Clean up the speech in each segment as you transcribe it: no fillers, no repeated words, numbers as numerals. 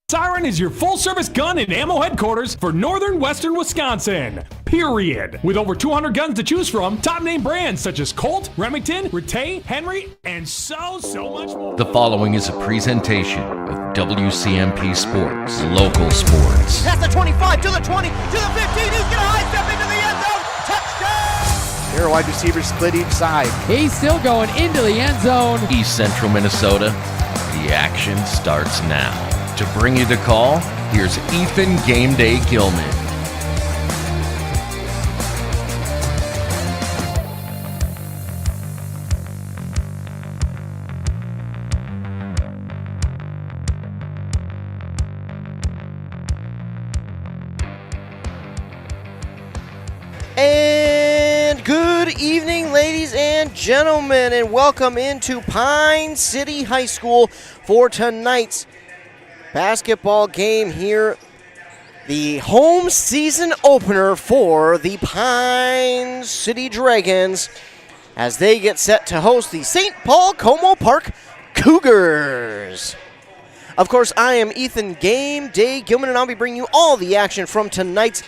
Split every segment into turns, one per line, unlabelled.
Siren is your full-service gun and ammo headquarters for northern western Wisconsin. Period. With over 200 guns to choose from, top-name brands such as Colt, Remington, Rite, Henry, and so much more.
The following is a presentation of WCMP Sports, local sports.
Past the 25, to the 20, to the 15, he's going to high step into the end zone. Touchdown!
Here, wide receivers split each side.
He's still going into the end zone.
East Central Minnesota, the action starts now. To bring you the call, here's Ethan Game Day Gilman.
And good evening, ladies and gentlemen, and welcome into Pine City High School for tonight's basketball game here. The home season opener for the Pine City Dragons as they get set to host the St. Paul Como Park Cougars. Of course, I am Ethan Game Day Gilman, and I'll be bringing you all the action from tonight's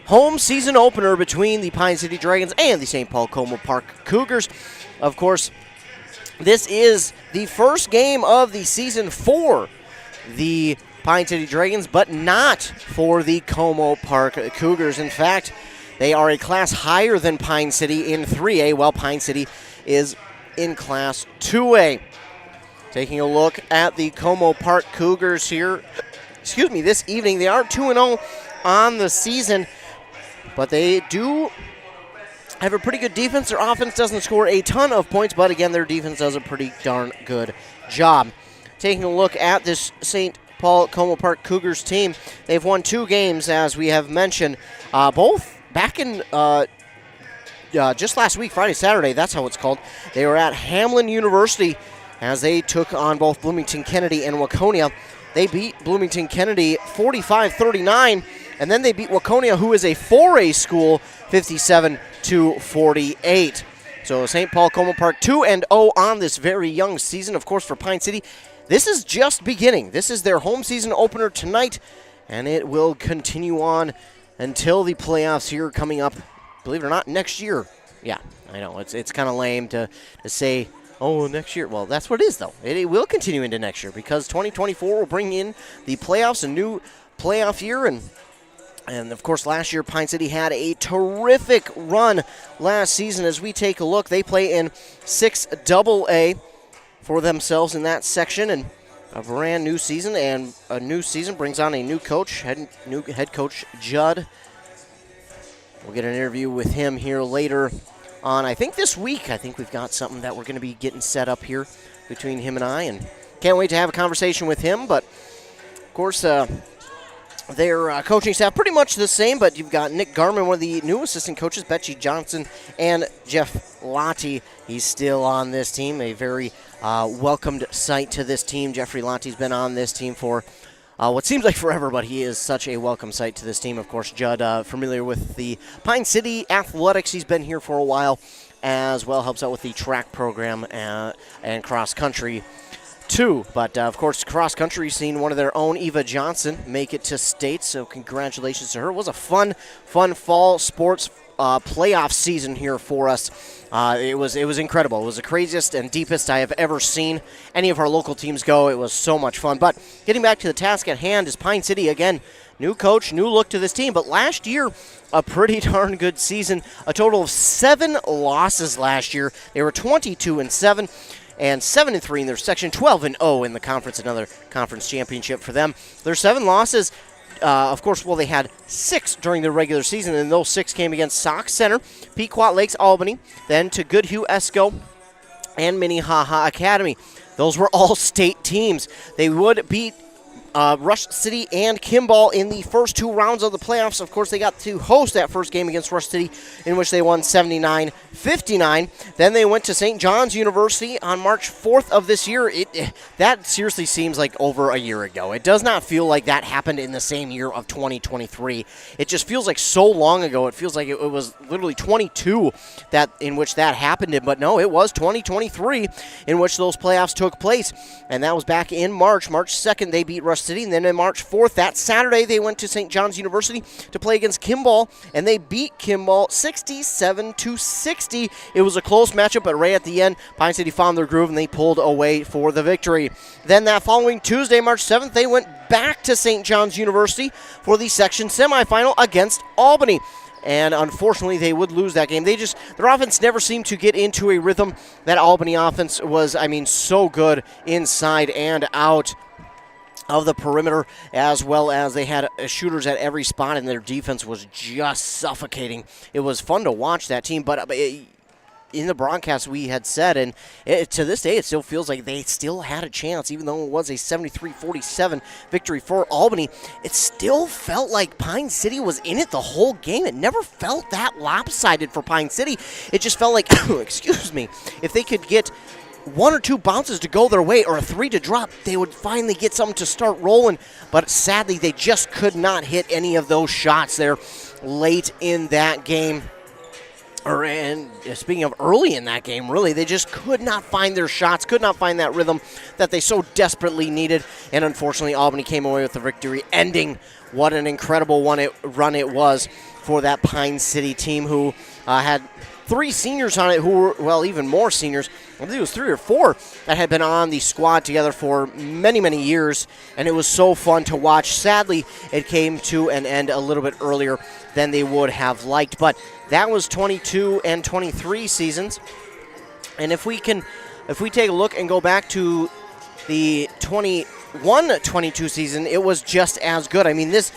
home season opener between the Pine City Dragons and the St. Paul Como Park Cougars. Of course, this is the first game of the season for the Pine City Dragons, but not for the Como Park Cougars. In fact, they are a class higher than Pine City in 3A, while Pine City is in Class 2A. Taking a look at the Como Park Cougars here, this evening, they are 2-0 on the season, but they do have a pretty good defense. Their offense doesn't score a ton of points, but again, their defense does a pretty darn good job. Taking a look at this St. Paul Como Park Cougars team, they've won 2 games, as we have mentioned, both back in just last week, Friday, Saturday, that's how it's called. They were at Hamlin University as they took on both Bloomington Kennedy and Waconia. They beat Bloomington Kennedy 45-39, and then they beat Waconia, who is a 4A school, 57-48. So St. Paul Como Park 2-0 on this very young season. Of course, for Pine City, this is just beginning. This is their home season opener tonight, and it will continue on until the playoffs here coming up, believe it or not, next year. Yeah, I know, it's kind of lame to say, oh, next year. Well, that's what it is, though. It will continue into next year because 2024 will bring in the playoffs, a new playoff year, and of course, last year, Pine City had a terrific run last season. As we take a look, they play in 6AA for themselves in that section, and a brand new season, and a new season brings on a new coach, new head coach Judd. We'll get an interview with him here later on, I think this week. I think we've got something that we're going to be getting set up here between him and I, and can't wait to have a conversation with him. But, of course, their coaching staff pretty much the same, but you've got Nick Garman, one of the new assistant coaches, Betsy Johnson, and Jeff Lottie. He's still on this team, a very welcomed sight to this team. Jeffrey Lottie's been on this team for what seems like forever, but he is such a welcome sight to this team. Of course, Judd, familiar with the Pine City Athletics. He's been here for a while as well, helps out with the track program and cross country too. But, of course, cross country seen one of their own, Eva Johnson, make it to state, so congratulations to her. It was a fun fall sports playoff season here for us. It was incredible. It was the craziest and deepest I have ever seen any of our local teams go. It was so much fun. But getting back to the task at hand is Pine City, again, new coach, new look to this team. But last year, a pretty darn good season. A total of 7 losses last year. They were 22-7. And 7-3 in their section, 12-0 in the conference, another conference championship for them. Their 7 losses, of course, well, they had 6 during the regular season, and those 6 came against Sauk Center, Pequot Lakes Albany, then to Goodhue Esco, and Minnehaha Academy. Those were all state teams. They would beat Rush City and Kimball in the first 2 rounds of the playoffs. Of course, they got to host that first game against Rush City, in which they won 79-59. Then they went to St. John's University on March 4th of this year. That seriously seems like over a year ago. It does not feel like that happened in the same year of 2023. It just feels like so long ago. It feels like it was literally 22 in which that happened. But no, it was 2023 in which those playoffs took place. And that was back in March. March 2nd, they beat Rush City. And then on March 4th, that Saturday, they went to St. John's University to play against Kimball. And they beat Kimball 67-60. It was a close matchup, but right at the end, Pine City found their groove and they pulled away for the victory. Then that following Tuesday, March 7th, they went back to St. John's University for the section semifinal against Albany. And unfortunately, they would lose that game. Their offense never seemed to get into a rhythm. That Albany offense was, so good inside and out of the perimeter, as well as they had shooters at every spot, and their defense was just suffocating. It was fun to watch that team, but in the broadcast we had said, and to this day it still feels like they still had a chance, even though it was a 73-47 victory for Albany. It still felt like Pine City was in it the whole game. It never felt that lopsided for Pine City. It just felt like, excuse me, if they could get one or two bounces to go their way or a three to drop, they would finally get something to start rolling. But sadly, they just could not hit any of those shots there late in that game. And speaking of early in that game, really, they just could not find their shots, could not find that rhythm that they so desperately needed. And unfortunately, Albany came away with the victory, ending what an incredible run it was for that Pine City team, who had three seniors on it who were, well, even more seniors. I believe it was 3 or 4 that had been on the squad together for many, many years, and it was so fun to watch. Sadly, it came to an end a little bit earlier than they would have liked, but that was 22 and 23 seasons. And if we take a look and go back to the 21-22 season, it was just as good. This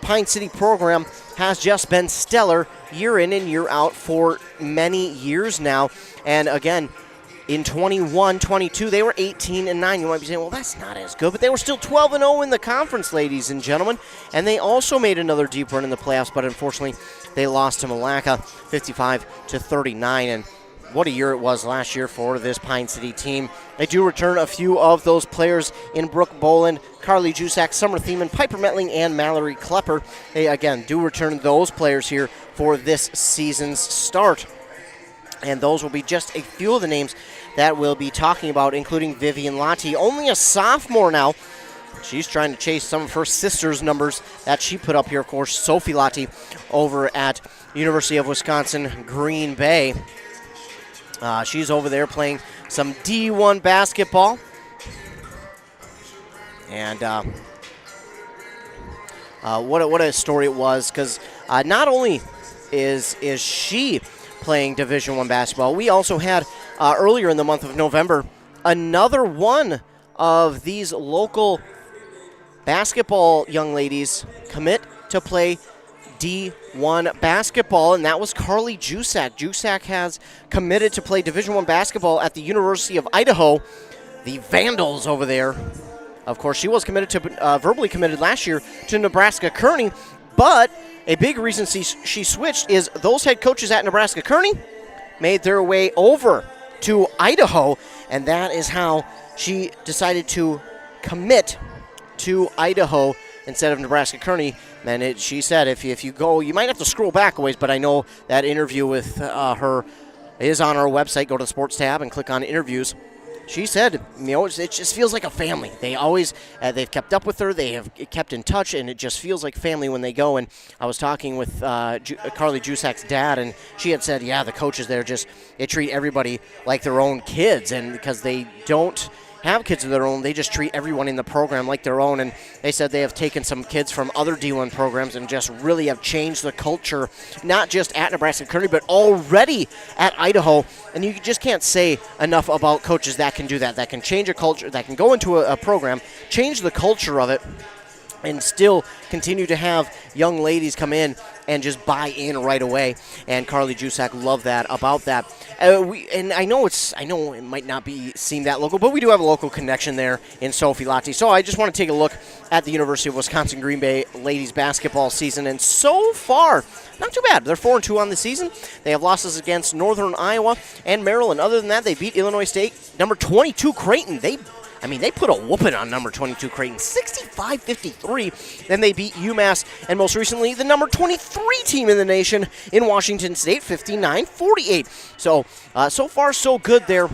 Pine City program has just been stellar year in and year out for many years now. And again, in 21-22, they were 18-9. You might be saying, well, that's not as good, but they were still 12-0 in the conference, ladies and gentlemen. And they also made another deep run in the playoffs, but unfortunately, they lost to Malacca 55-39. And what a year it was last year for this Pine City team. They do return a few of those players in Brooke Boland, Carly Jusak, Summer Thiemann, Piper Metling, and Mallory Klepper. They, again, do return those players here for this season's start. And those will be just a few of the names that we'll be talking about, including Vivian Lottie, only a sophomore now. She's trying to chase some of her sister's numbers that she put up here, of course. Sophie Lottie over at University of Wisconsin Green Bay. She's over there playing some D1 basketball. And what a story it was, because not only is she playing Division I basketball, we also had earlier in the month of November another one of these local basketball young ladies commit to play D1 basketball, and that was Carly Jusak. Jusak has committed to play Division I basketball at the University of Idaho, the Vandals over there. Of course, she was committed to verbally committed last year to Nebraska Kearney, but a big reason she switched is those head coaches at Nebraska Kearney made their way over to Idaho, and that is how she decided to commit to Idaho instead of Nebraska Kearney. And she said, if you go, you might have to scroll back a ways, but I know that interview with her is on our website. Go to the sports tab and click on interviews. She said, it just feels like a family. They always, they've kept up with her. They have kept in touch, and it just feels like family when they go. And I was talking with Carly Jusak's dad, and she had said, yeah, the coaches there they treat everybody like their own kids, and because they don't have kids of their own, they just treat everyone in the program like their own. And they said they have taken some kids from other D1 programs and just really have changed the culture, not just at Nebraska Kearney, but already at Idaho. And you just can't say enough about coaches that can do that can change a culture, that can go into a program, change the culture of it, and still continue to have young ladies come in and just buy in right away. And Carly Jusak loved that about that. And I know it might not seem that local, but we do have a local connection there in Sophie Lotti. So I just want to take a look at the University of Wisconsin Green Bay ladies basketball season, and so far, not too bad. They're 4-2 on the season. They have losses against Northern Iowa and Maryland. Other than that, they beat Illinois State, number 22 Creighton. They put a whooping on number 22 Creighton, 65-53. Then they beat UMass, and most recently, the number 23 team in the nation in Washington State, 59-48. So far, so good there.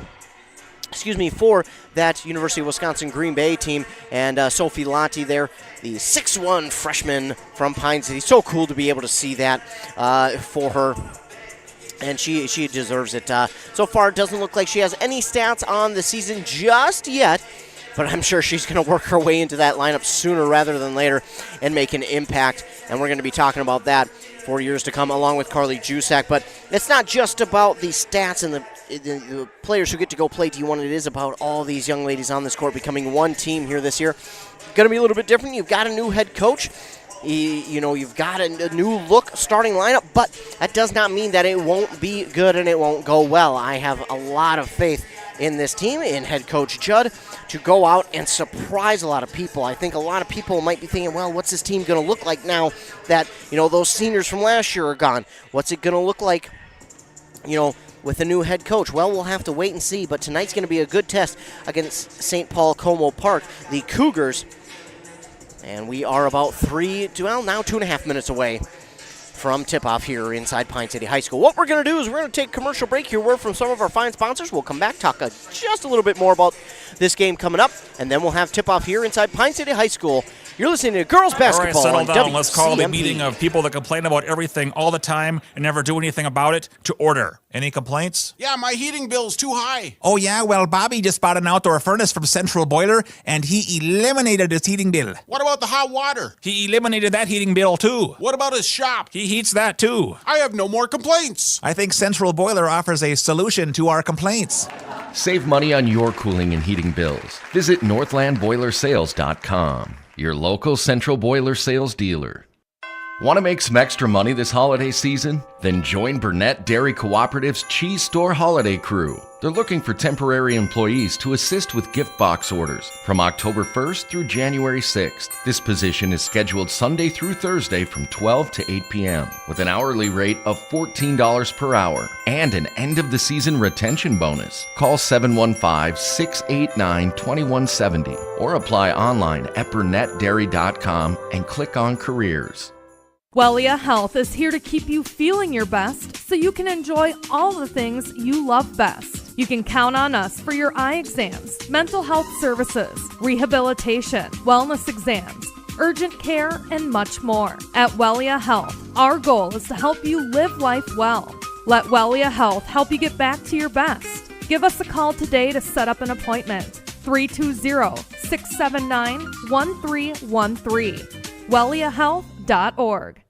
For that University of Wisconsin Green Bay team. And Sophie Lotti there, the 6'1 freshman from Pine City. So cool to be able to see that for her. And she deserves it. So far, it doesn't look like she has any stats on the season just yet. But I'm sure she's going to work her way into that lineup sooner rather than later and make an impact. And we're going to be talking about that for years to come, along with Carly Jusak. But it's not just about the stats and the players who get to go play D1. It is about all these young ladies on this court becoming one team here this year. Going to be a little bit different. You've got a new head coach. You've got a new look starting lineup, but that does not mean that it won't be good and it won't go well. I have a lot of faith in this team, in head coach Judd, to go out and surprise a lot of people. I think a lot of people might be thinking, well, what's this team going to look like now that, those seniors from last year are gone? What's it going to look like, with a new head coach? Well, we'll have to wait and see, but tonight's going to be a good test against St. Paul Como Park, the Cougars. And we are about 2.5 minutes away from tip-off here inside Pine City High School. What we're going to do is we're going to take a commercial break, hear word from some of our fine sponsors. We'll come back, talk just a little bit more about this game coming up, and then we'll have tip-off here inside Pine City High School. You're listening to Girls Basketball.
All right, settle
on
down. Let's call a
WCMP.
meeting of people that complain about everything all the time and never do anything about it to order. Any complaints?
Yeah, my heating bill's too high.
Oh, yeah? Well, Bobby just bought an outdoor furnace from Central Boiler, and he eliminated his heating bill.
What about the hot water?
He eliminated that heating bill, too.
What about his shop?
He heats that, too.
I have no more complaints.
I think Central Boiler offers a solution to our complaints.
Save money on your cooling and heating bills. Visit northlandboilersales.com, your local Central Boiler sales dealer. Want to make some extra money this holiday season? Then join Burnett Dairy Cooperative's Cheese Store Holiday Crew. They're looking for temporary employees to assist with gift box orders from October 1st through January 6th. This position is scheduled Sunday through Thursday from 12 to 8 p.m. with an hourly rate of $14 per hour and an end-of-the-season retention bonus. Call 715-689-2170 or apply online at burnettdairy.com and click on Careers.
Wellia Health is here to keep you feeling your best so you can enjoy all the things you love best. You can count on us for your eye exams, mental health services, rehabilitation, wellness exams, urgent care, and much more. At Wellia Health, our goal is to help you live life well. Let Wellia Health help you get back to your best. Give us a call today to set up an appointment. 320-679-1313. WelliaHealth.org.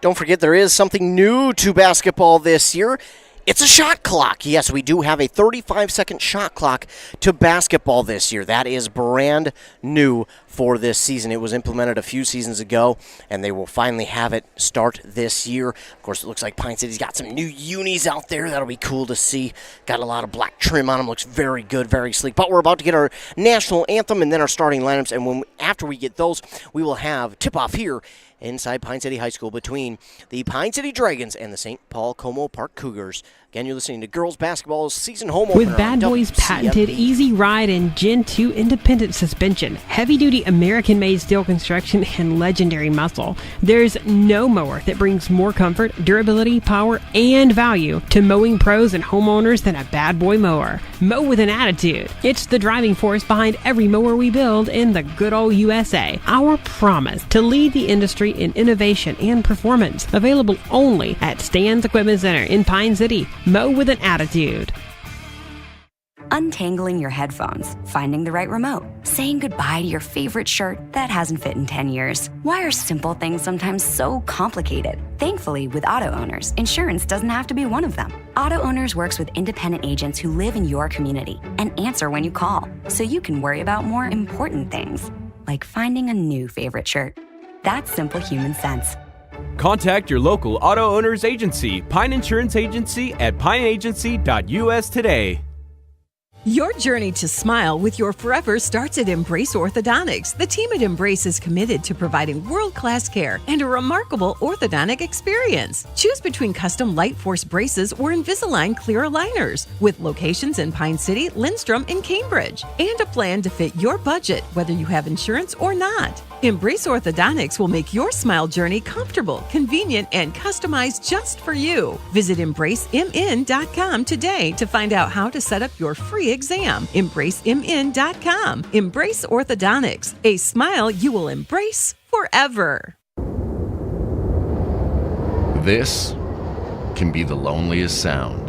Don't forget, there is something new to basketball this year. It's a shot clock. Yes, we do have a 35-second shot clock to basketball this year. That is brand new for this season. It was implemented a few seasons ago, and they will finally have it start this year. Of course, it looks like Pine City's got some new unis out there. That'll be cool to see. Got a lot of black trim on them. Looks very good, very sleek. But we're about to get our national anthem and then our starting lineups, and after we get those, we will have tip-off here inside Pine City High School between the Pine City Dragons and the St. Paul Como Park Cougars. Again, you're listening to Girls Basketball's season home opener.
With Bad Boys' patented Easy Ride and Gen 2 independent suspension, heavy-duty American-made steel construction, and legendary muscle, there's no mower that brings more comfort, durability, power, and value to mowing pros and homeowners than a Bad Boy mower. Mow with an attitude. It's the driving force behind every mower we build in the good old USA. Our promise to lead the industry in innovation and performance. Available only at Stan's Equipment Center in Pine City. Mow with an attitude.
Untangling your headphones, finding the right remote, saying goodbye to your favorite shirt that hasn't fit in 10 years. Why are simple things sometimes so complicated? Thankfully, with Auto Owners, insurance doesn't have to be one of them. Auto Owners works with independent agents who live in your community and answer when you call, so you can worry about more important things, like finding a new favorite shirt. That's simple human sense.
Contact your local auto owner's agency, Pine Insurance Agency, at pineagency.us today.
Your journey to smile with your forever starts at Embrace Orthodontics. The team at Embrace is committed to providing world-class care and a remarkable orthodontic experience. Choose between custom Light Force braces or Invisalign clear aligners with locations in Pine City, Lindstrom, and Cambridge, and a plan to fit your budget, whether you have insurance or not. Embrace Orthodontics will make your smile journey comfortable, convenient, and customized just for you. Visit EmbraceMN.com today to find out how to set up your free exam. EmbraceMN.com. Embrace Orthodontics, a smile you will embrace forever.
This can be the loneliest sound,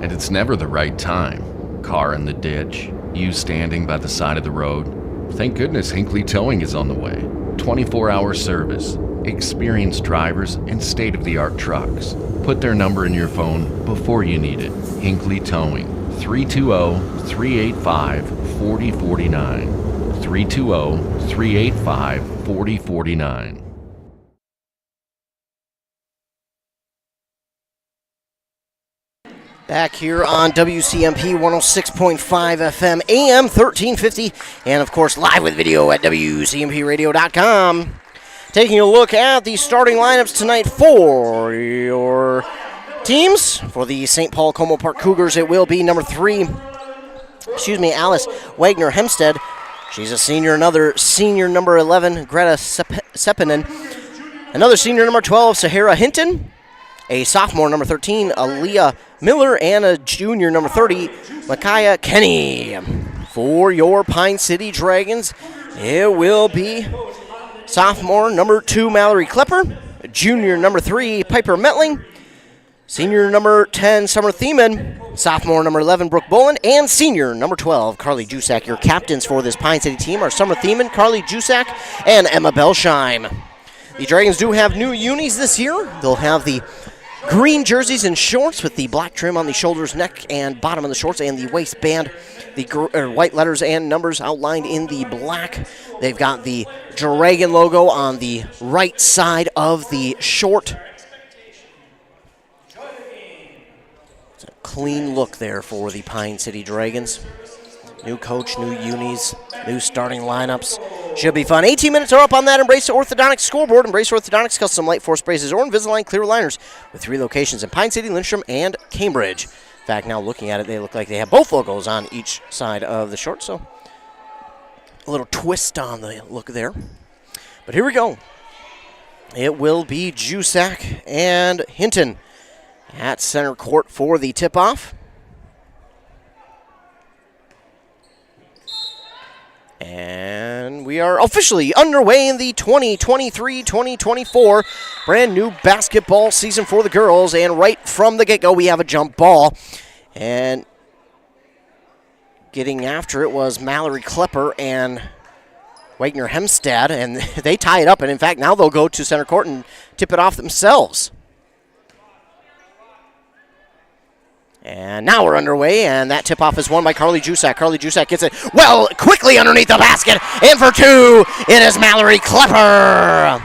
and it's never the right time. Car in the ditch, you standing by the side of the road. Thank goodness Hinckley Towing is on the way. 24-hour service, experienced drivers, and state-of-the-art trucks. Put their number in your phone before you need it. Hinckley Towing, 320-385-4049. 320-385-4049.
Back here on WCMP 106.5 FM, AM 1350, and of course live with video at WCMPradio.com. Taking a look at the starting lineups tonight for your teams. For the St. Paul Como Park Cougars, it will be Alice Wagner Hempstead. She's a senior. Another senior, number 11, Greta Sepinen. Another senior, number 12, Sahara Hinton. A sophomore, number 13, Aaliyah Miller, and a junior, number 30, Micaiah Kenny. For your Pine City Dragons, it will be sophomore, number 2, Mallory Klepper, junior, number 3, Piper Metling, senior, number 10, Summer Thiemann, sophomore, number 11, Brooke Boland, and senior, number 12, Carly Jusak. Your captains for this Pine City team are Summer Thiemann, Carly Jusak, and Emma Belsheim. The Dragons do have new unis this year. They'll have the green jerseys and shorts with the black trim on the shoulders, neck, and bottom of the shorts, and the waistband. The white letters and numbers outlined in the black. They've got the Dragon logo on the right side of the short. It's a clean look there for the Pine City Dragons. New coach, new unis, new starting lineups. Should be fun. 18 minutes are up on that Embrace Orthodontics scoreboard. Embrace Orthodontics custom Light Force braces or Invisalign clear aligners with 3 locations in Pine City, Lindstrom, and Cambridge. In fact, now looking at it, they look like they have both logos on each side of the short, so a little twist on the look there. But here we go. It will be Jusak and Hinton at center court for the tip-off. And we are officially underway in the 2023-2024 brand new basketball season for the girls. And right from the get-go, we have a jump ball. And getting after it was Mallory Klepper and Wagner Hempstead. And they tie it up. And in fact, now they'll go to center court and tip it off themselves. And now we're underway, and that tip-off is won by Carly Jusak. Carly Jusak gets it well quickly underneath the basket. In for 2, it is Mallory Klepper.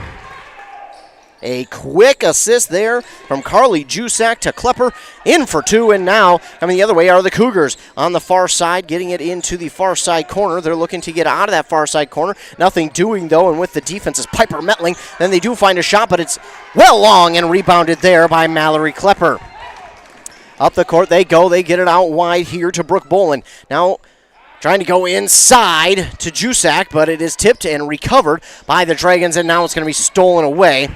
A quick assist there from Carly Jusak to Klepper. In for 2, and now coming the other way are the Cougars on the far side, getting it into the far side corner. They're looking to get out of that far side corner. Nothing doing, though, and with the defense is Piper Metling. Then they do find a shot, but it's well long and rebounded there by Mallory Klepper. Up the court they go. They get it out wide here to Brooke Boland. Now trying to go inside to Jusak, but it is tipped and recovered by the Dragons, and now it's going to be stolen away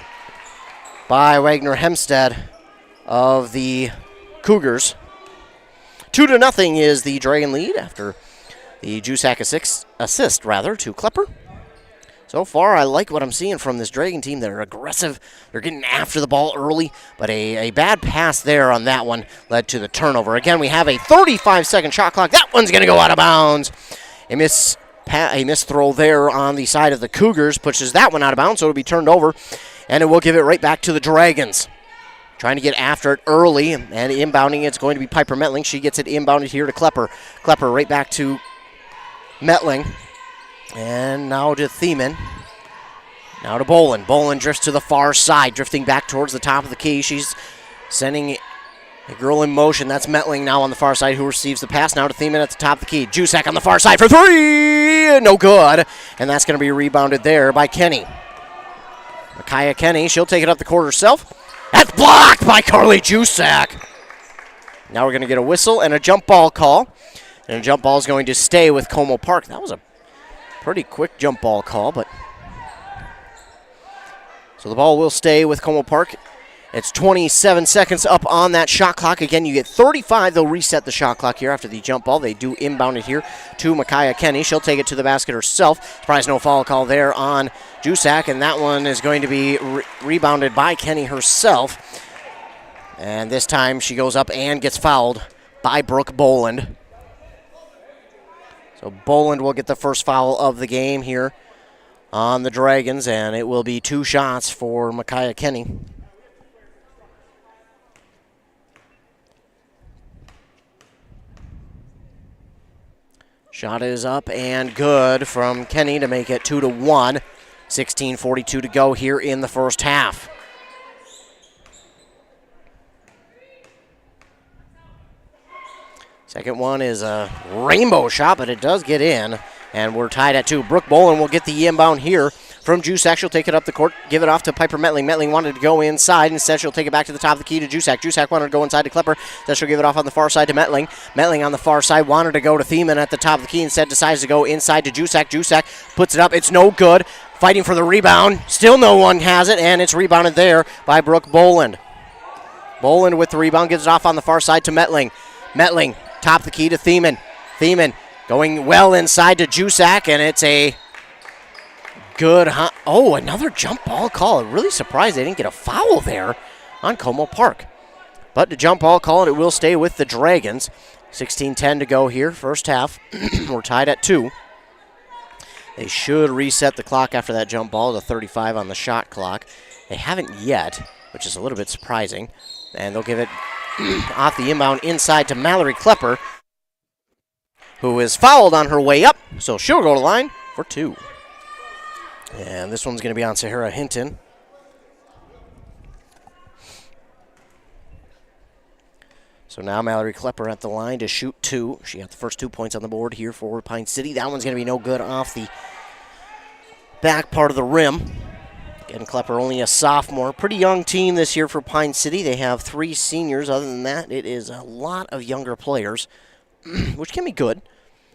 by Wagner Hempstead of the Cougars. 2-0 is the Dragon lead after the Jusak assist to Klepper. So far, I like what I'm seeing from this Dragon team. They're aggressive. They're getting after the ball early, but a bad pass there on that one led to the turnover. Again, we have a 35-second shot clock. That one's going to go out of bounds. A miss throw there on the side of the Cougars pushes that one out of bounds, so it'll be turned over, and it will give it right back to the Dragons. Trying to get after it early, and inbounding it's going to be Piper Metling. She gets it inbounded here to Klepper. Klepper right back to Metling. And now to Thiemann. Now to Bolin. Bolin drifts to the far side, drifting back towards the top of the key. She's sending a girl in motion. That's Metling now on the far side, who receives the pass. Now to Thiemann at the top of the key. Jusak on the far side for three! No good. And that's going to be rebounded there by Kenny. Micaiah Kenny, she'll take it up the court herself. That's blocked by Carly Jusak. Now we're going to get a whistle and a jump ball call. And a jump ball is going to stay with Como Park. That was a pretty quick jump ball call, but... So the ball will stay with Como Park. It's 27 seconds up on that shot clock. Again, you get 35. They'll reset the shot clock here after the jump ball. They do inbound it here to Micaiah Kenny. She'll take it to the basket herself. Surprise, no foul call there on Jusak, and that one is going to be rebounded by Kenny herself. And this time she goes up and gets fouled by Brooke Boland. So Boland will get the first foul of the game here on the Dragons, and it will be 2 shots for Micaiah Kenny. Shot is up and good from Kenny to make it 2-1. 16:42 to go here in the first half. Second one is a rainbow shot, but it does get in. And we're tied at 2. Brooke Boland will get the inbound here from Jusak. She'll take it up the court, give it off to Piper Metling. Metling wanted to go inside. Instead, she'll take it back to the top of the key to Jusak. Jusak wanted to go inside to Klepper. Then she'll give it off on the far side to Metling. Metling on the far side wanted to go to Thiemann at the top of the key. Instead, decides to go inside to Jusak. Jusak puts it up. It's no good. Fighting for the rebound. Still no one has it, and it's rebounded there by Brooke Boland. Boland with the rebound, gives it off on the far side to Metling. Metling, top of the key to Thiemann. Thiemann going well inside to Jusak, and it's a good... another jump ball call. I'm really surprised they didn't get a foul there on Como Park. But the jump ball call, and it will stay with the Dragons. 16:10 to go here, first half. We're tied at 2. They should reset the clock after that jump ball to 35 on the shot clock. They haven't yet, which is a little bit surprising. And they'll give it off the inbound inside to Mallory Klepper, who is fouled on her way up, so she'll go to line for 2. And this one's going to be on Sahara Hinton. So now Mallory Klepper at the line to shoot 2. She got the first 2 points on the board here for Pine City. That one's going to be no good off the back part of the rim. Again, Klepper only a sophomore. Pretty young team this year for Pine City. They have 3 seniors. Other than that, it is a lot of younger players, which can be good,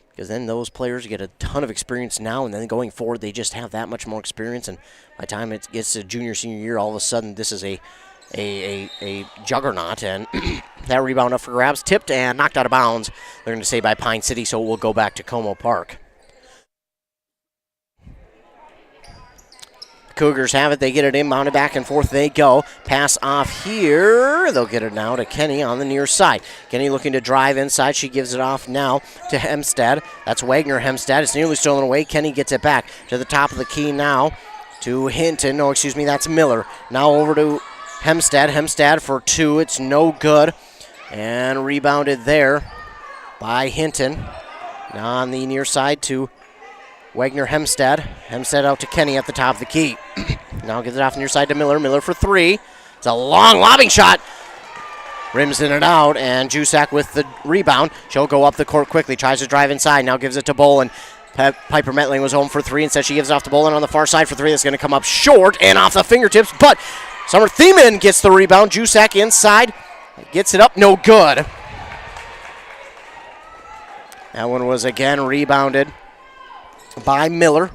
because then those players get a ton of experience now, and then going forward, they just have that much more experience. And by the time it gets to junior, senior year, all of a sudden, this is a juggernaut. And that rebound up for grabs, tipped and knocked out of bounds. They're going to say by Pine City, so it will go back to Como Park. Cougars have it. They get it inbounded, back and forth they go. Pass off here. They'll get it now to Kenny on the near side. Kenny looking to drive inside. She gives it off now to Hemstad. That's Wagner Hemstad. It's nearly stolen away. Kenny gets it back to the top of the key now to Hinton. No, excuse me, that's Miller. Now over to Hemstad. Hemstad for 2. It's no good. And rebounded there by Hinton. Now on the near side to Wagner Hemstad. Hemstad out to Kenny at the top of the key. Now gives it off near side to Miller. Miller for 3. It's a long lobbing shot. Rims in and out, and Jusak with the rebound. She'll go up the court quickly. Tries to drive inside. Now gives it to Boland. Piper Metling was home for 3. Instead, she gives it off to Boland on the far side for 3. That's going to come up short and off the fingertips. But Summer Thiemann gets the rebound. Jusak inside. Gets it up. No good. That one was again rebounded by Miller.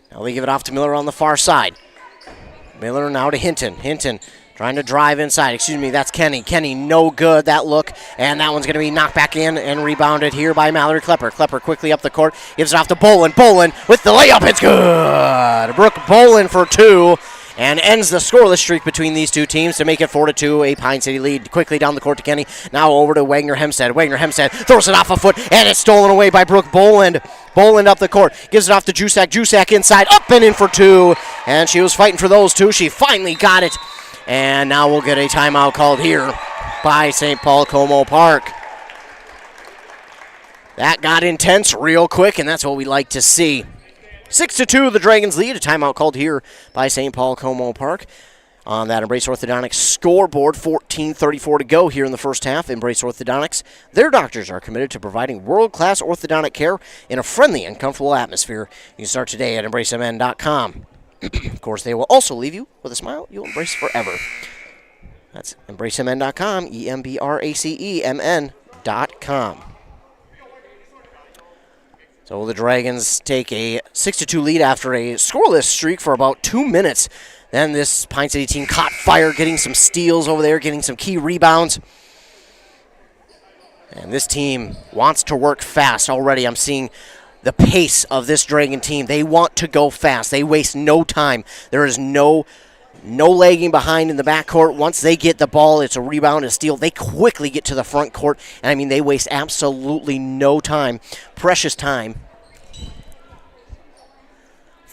Now they give it off to Miller on the far side. Miller now to Hinton. Hinton trying to drive inside. Excuse me, that's Kenny. Kenny, no good, that look. And that one's going to be knocked back in and rebounded here by Mallory Klepper. Klepper quickly up the court. Gives it off to Boland. Boland with the layup. It's good. Brooke Boland for 2. And ends the scoreless streak between these two teams to make it 4-2, a Pine City lead. Quickly down the court to Kenny. Now over to Wagner Hemstad. Wagner Hemstad throws it off a foot, and it's stolen away by Brooke Boland. Boland up the court. Gives it off to Jusak. Jusak inside. Up and in for 2. And she was fighting for those 2. She finally got it. And now we'll get a timeout called here by St. Paul Como Park. That got intense real quick, and that's what we like to see. 6-2, the Dragons lead. A timeout called here by St. Paul Como Park. On that Embrace Orthodontics scoreboard, 14:34 to go here in the first half. Embrace Orthodontics, their doctors are committed to providing world-class orthodontic care in a friendly and comfortable atmosphere. You can start today at EmbraceMN.com. Of course, they will also leave you with a smile you'll embrace forever. That's EmbraceMN.com, EmbraceMN.com. So the Dragons take a 6-2 lead after a scoreless streak for about 2 minutes. Then this Pine City team caught fire, getting some steals over there, getting some key rebounds. And this team wants to work fast already. I'm seeing the pace of this Dragon team. They want to go fast. They waste no time. There is no lagging behind in the backcourt. Once they get the ball, it's a rebound, a steal. They quickly get to the front court. And, I mean, they waste absolutely no time. Precious time.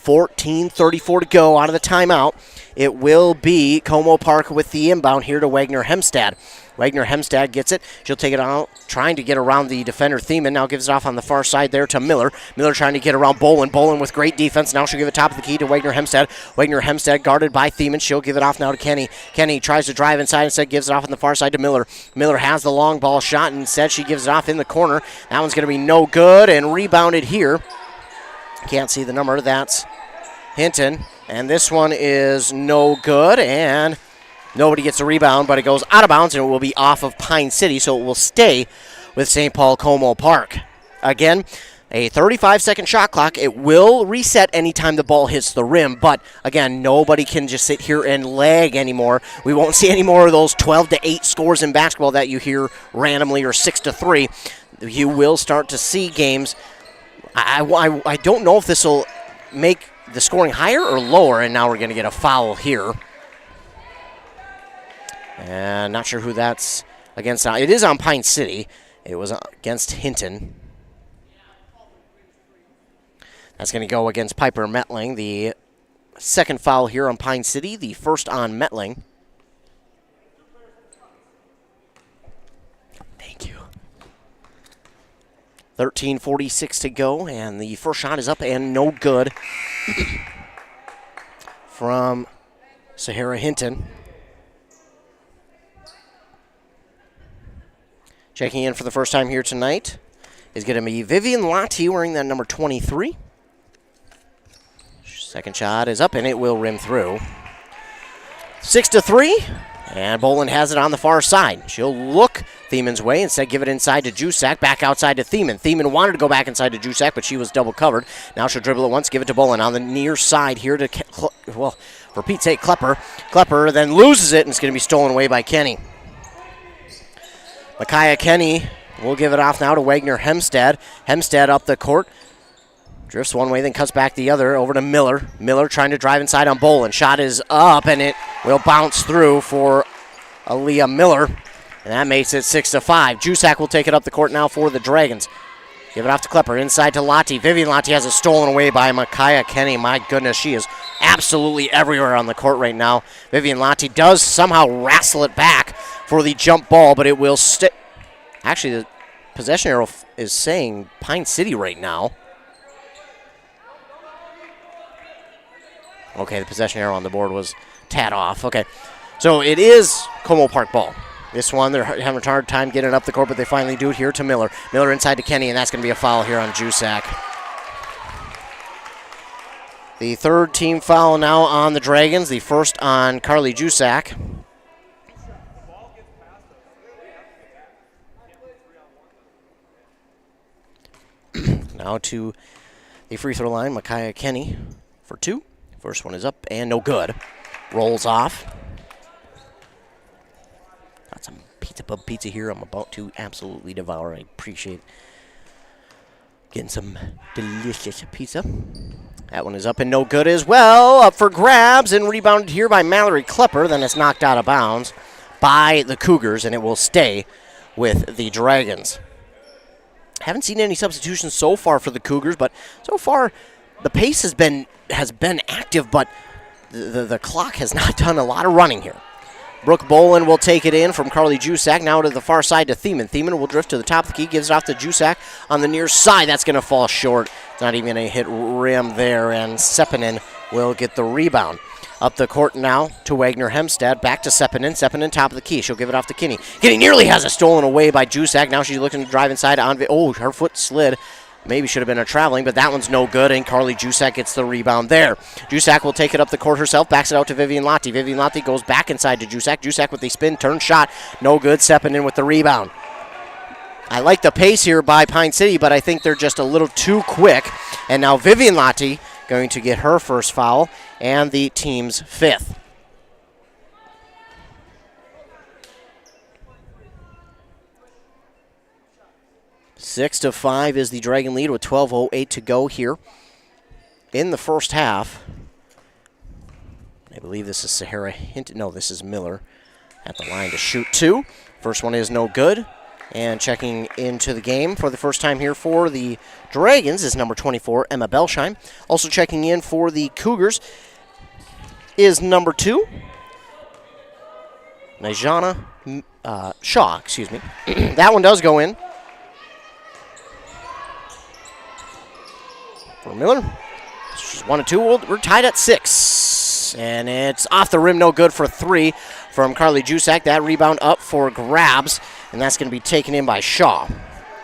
14:34 to go out of the timeout. It will be Como Park with the inbound here to Wagner Hemstad. Wagner Hemstad gets it. She'll take it out, trying to get around the defender Thiemann. Now gives it off on the far side there to Miller. Miller trying to get around Bolin. Bolin with great defense. Now she'll give it top of the key to Wagner Hemstad. Wagner Hemstad guarded by Thiemann. She'll give it off now to Kenny. Kenny tries to drive inside, instead gives it off on the far side to Miller. Miller has the long ball shot, and instead she gives it off in the corner. That one's going to be no good, and rebounded here. Can't see the number. That's Hinton. And this one is no good, and nobody gets a rebound, but it goes out of bounds, and it will be off of Pine City, so it will stay with St. Paul Como Park. Again, a 35-second shot clock. It will reset anytime the ball hits the rim, but again, nobody can just sit here and lag anymore. We won't see any more of those 12-8 scores in basketball that you hear randomly, or 6-3. You will start to see games. I don't know if this will make the scoring higher or lower, and now we're going to get a foul here. And not sure who that's against. It is on Pine City. It was against Hinton. That's going to go against Piper Metling. The second foul here on Pine City, the first on Metling. Thank you. 13:46 to go, and the first shot is up and no good from Sahara Hinton. Checking in for the first time here tonight is going to be Vivian Lottie, wearing that number 23. Second shot is up, and it will rim through. 6-3, and Bolin has it on the far side. She'll look Thiemann's way, instead give it inside to Jusak, back outside to Thiemann. Thiemann wanted to go back inside to Jusak, but she was double covered. Now she'll dribble it once, give it to Bolin on the near side here to, for Pete's sake, Klepper. Klepper then loses it, and it's going to be stolen away by Kenny. Micaiah Kenny will give it off now to Wagner Hemstad. Hemstad up the court. Drifts one way, then cuts back the other over to Miller. Miller trying to drive inside on Bolin. Shot is up, and it will bounce through for Aaliyah Miller. And that makes it 6-5. Jusak will take it up the court now for the Dragons. Give it off to Klepper. Inside to Lottie. Vivian Lottie has it stolen away by Micaiah Kenny. My goodness, she is absolutely everywhere on the court right now. Vivian Lottie does somehow wrestle it back for the jump ball, but it will stick. Actually, the possession arrow is saying Pine City right now. Okay, the possession arrow on the board was tad off. Okay, so it is Como Park ball. This one, they're having a hard time getting it up the court, but they finally do it here to Miller. Miller inside to Kenny, and that's going to be a foul here on Jusak. The third team foul now on the Dragons, the first on Carly Jusak. Now to the free throw line, Micaiah Kenny for two. First one is up and no good. Rolls off. Got some Pizza Pub pizza here I'm about to absolutely devour. I appreciate getting some delicious pizza. That one is up and no good as well. Up for grabs and rebounded here by Mallory Klepper. Then it's knocked out of bounds by the Cougars, and it will stay with the Dragons. Haven't seen any substitutions so far for the Cougars, but so far the pace has been active, but the clock has not done a lot of running here. Brooke Bolin will take it in from Carly Jusak. Now to the far side to Thiemann. Thiemann will drift to the top of the key, gives it off to Jusak on the near side. That's going to fall short. It's not even going to hit rim there, and Seppänen will get the rebound. Up the court now to Wagner Hemstad. Back to Seppänen. Seppänen top of the key. She'll give it off to Kinney. Kinney nearly has it stolen away by Jusak. Now she's looking to drive inside. Her foot slid. Maybe should have been a traveling, but that one's no good, and Carly Jusak gets the rebound there. Jusak will take it up the court herself, backs it out to Vivian Lotti. Vivian Lotti goes back inside to Jusak. Jusak with the spin, turn shot, no good. Seppänen with the rebound. I like the pace here by Pine City, but I think they're just a little too quick. And now Vivian Lotti going to get her first foul, and the team's fifth. Six to 5 is the Dragon lead with 12:08 to go here in the first half. I believe this is Sahara Hinton. No, this is Miller at the line to shoot two. First one is no good. And checking into the game for the first time here for the Dragons is number 24, Emma Belsheim. Also checking in for the Cougars is number 2, Najana Shaw, excuse me. That one does go in. For Miller. She's 1 and 2. We're tied at 6. And it's off the rim, no good for 3 from Carly Jusak. That rebound up for grabs, and that's going to be taken in by Shaw.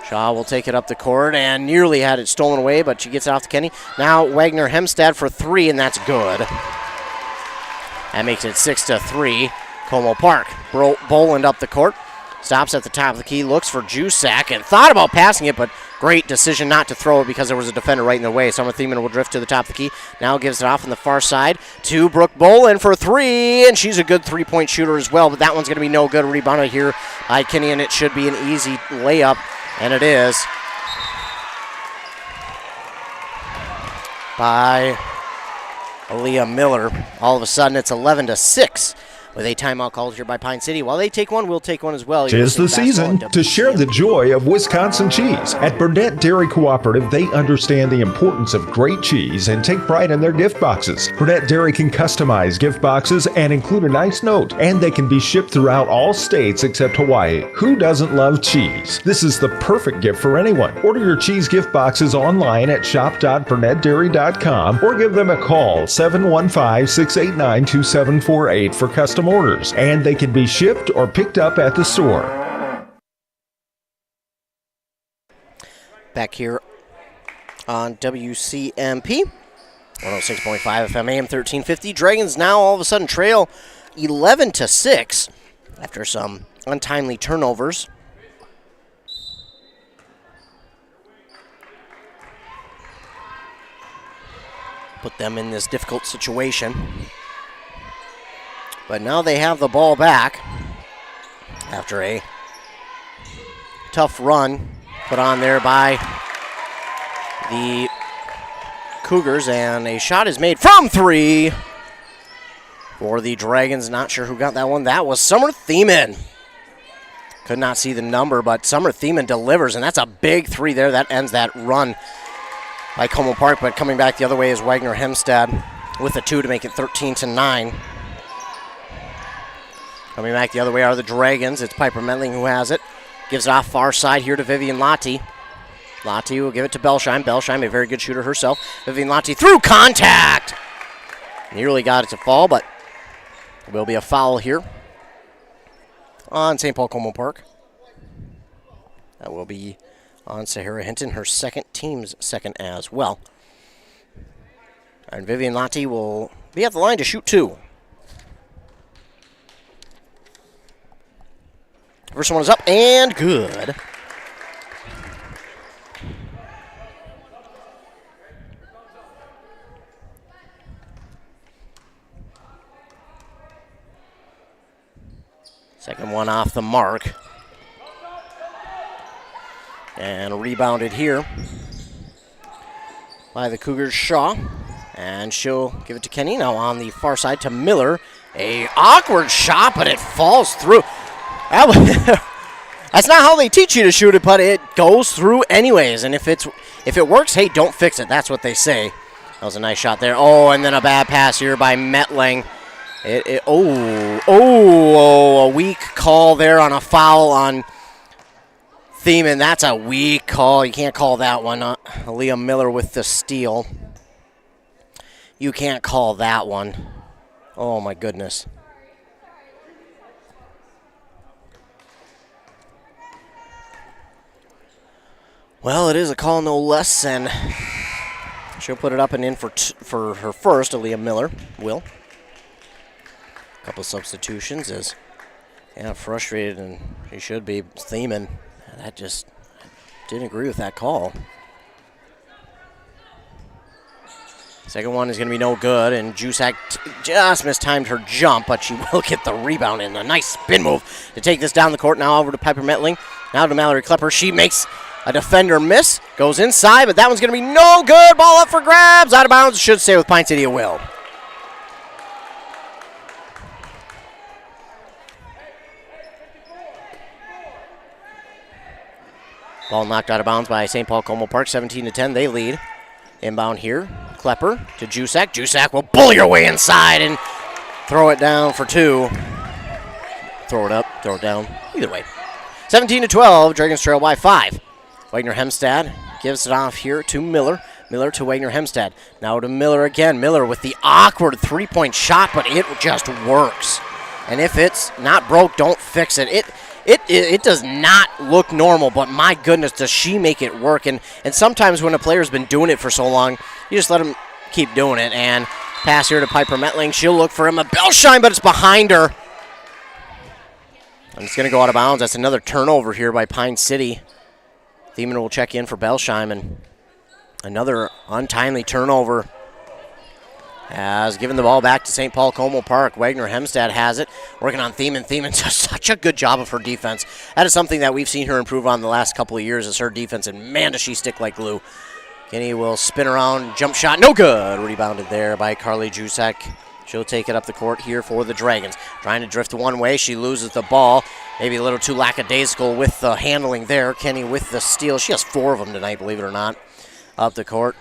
Shaw will take it up the court and nearly had it stolen away, but she gets it off to Kenny. Now Wagner Hemstad for 3, and that's good. That makes it 6 to 3. Como Park. Boland up the court. Stops at the top of the key, looks for Jusak, and thought about passing it, but great decision not to throw it because there was a defender right in the way. Summer Thiemann will drift to the top of the key. Now gives it off on the far side to Brooke Bolin for 3, and she's a good three-point shooter as well, but that one's going to be no good. Rebounded here by Kinney, and it should be an easy layup, and it is by Aaliyah Miller. All of a sudden, it's 11 to 6. With a timeout called here by Pine City. While they take one, we'll take one as well.
Tis the season to share the joy of Wisconsin cheese. At Burnett Dairy Cooperative, they understand the importance of great cheese and take pride in their gift boxes. Burnett Dairy can customize gift boxes and include a nice note, and they can be shipped throughout all states except Hawaii. Who doesn't love cheese? This is the perfect gift for anyone. Order your cheese gift boxes online at shop.burnettdairy.com or give them a call, 715-689-2748 for custom orders, and they can be shipped or picked up at the store.
Back here on WCMP 106.5 FM AM 1350. Dragons now all of a sudden trail 11 to 6 after some untimely turnovers. Put them in this difficult situation. But now they have the ball back after a tough run put on there by the Cougars, and a shot is made from 3 for the Dragons. Not sure who got that one. That was Summer Thiemann. Could not see the number, but Summer Thiemann delivers, and that's a big 3 there. That ends that run by Como Park, but coming back the other way is Wagner Hemstad with a 2 to make it 13 to 9. Coming back the other way are the Dragons. It's Piper Medling who has it. Gives it off far side here to Vivian Lotti. Lotti will give it to Belsheim. Belsheim, a very good shooter herself. Vivian Lotti through contact. Nearly got it to fall, but there will be a foul here on St. Paul Como Park. That will be on Sahara Hinton, her team's second as well. And Vivian Lotti will be at the line to shoot 2. First one is up and good. Second one off the mark. And rebounded here by the Cougars, Shaw. And she'll give it to Kenny. Now on the far side to Miller. A awkward shot, but it falls through. That's not how they teach you to shoot it, but it goes through anyways. And if it works, hey, don't fix it. That's what they say. That was a nice shot there. Oh, and then a bad pass here by Metling. A weak call there on a foul on Thiemann. That's a weak call. You can't call that one. Aaliyah Miller with the steal. You can't call that one. Oh, my goodness. Well, it is a call no less, and she'll put it up and in for her first. Aaliyah Miller will. A couple substitutions as frustrated, and she should be. Thiemann, that just didn't agree with that call. Second one is going to be no good, and Jusak just mistimed her jump, but she will get the rebound and a nice spin move to take this down the court. Now over to Piper Metling. Now to Mallory Klepper. She makes a defender miss, goes inside, but that one's going to be no good. Ball up for grabs, out of bounds. Should stay with Pine City. It will. Ball knocked out of bounds by St. Paul Como Park, 17-10. They lead. Inbound here. Klepper to Jusak. Jusak will bully her way inside and throw it down for two. Throw it up, throw it down. Either way. 17-12. Dragons trail by 5. Wagner Hemstad gives it off here to Miller. Miller to Wagner Hemstad. Now to Miller again. Miller with the awkward three-point shot, but it just works. And if it's not broke, don't fix it. It does not look normal, but my goodness, does she make it work. And sometimes when a player's been doing it for so long, you just let him keep doing it. And pass here to Piper Metling. She'll look for him. A Bellsheim, but it's behind her. And it's going to go out of bounds. That's another turnover here by Pine City. Thiemann will check in for Bellsheim, and another untimely turnover has given the ball back to St. Paul Como Park. Wagner Hemstad has it, working on Thiemann. Thiemann does such a good job of her defense. That is something that we've seen her improve on the last couple of years, is her defense, and man, does she stick like glue. Kenny will spin around, jump shot, no good. Rebounded there by Carly Jusak. She'll take it up the court here for the Dragons. Trying to drift one way, she loses the ball. Maybe a little too lackadaisical with the handling there. Kenny with the steal. She has 4 of them tonight, believe it or not. Up the court.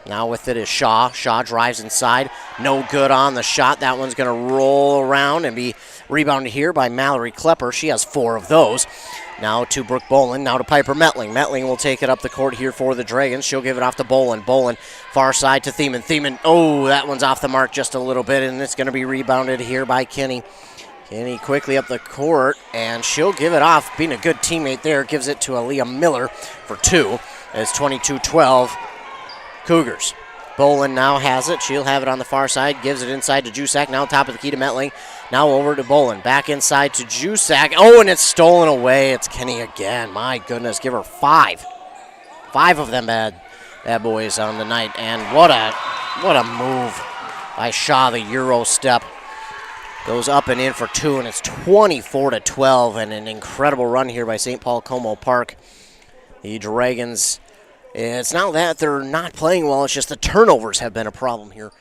Now with it is Shaw. Shaw drives inside. No good on the shot. That one's going to roll around and be rebounded here by Mallory Klepper. She has 4 of those. Now to Brooke Boland. Now to Piper Metling. Metling will take it up the court here for the Dragons. She'll give it off to Boland. Boland far side to Thiemann. Thiemann, oh, that one's off the mark just a little bit, and it's going to be rebounded here by Kenny. Kenny quickly up the court, and she'll give it off. Being a good teammate there, gives it to Aaliyah Miller for 2. It's 22-12 Cougars. Boland now has it. She'll have it on the far side. Gives it inside to Jusak. Now top of the key to Metling. Now over to Boland. Back inside to Jusak. Oh, and it's stolen away. It's Kenny again. My goodness, give her 5. 5 of them bad boys on the night. And what a move by Shaw. The Euro step goes up and in for 2, and it's 24-12. And an incredible run here by St. Paul Como Park. The Dragons, it's not that they're not playing well, it's just the turnovers have been a problem here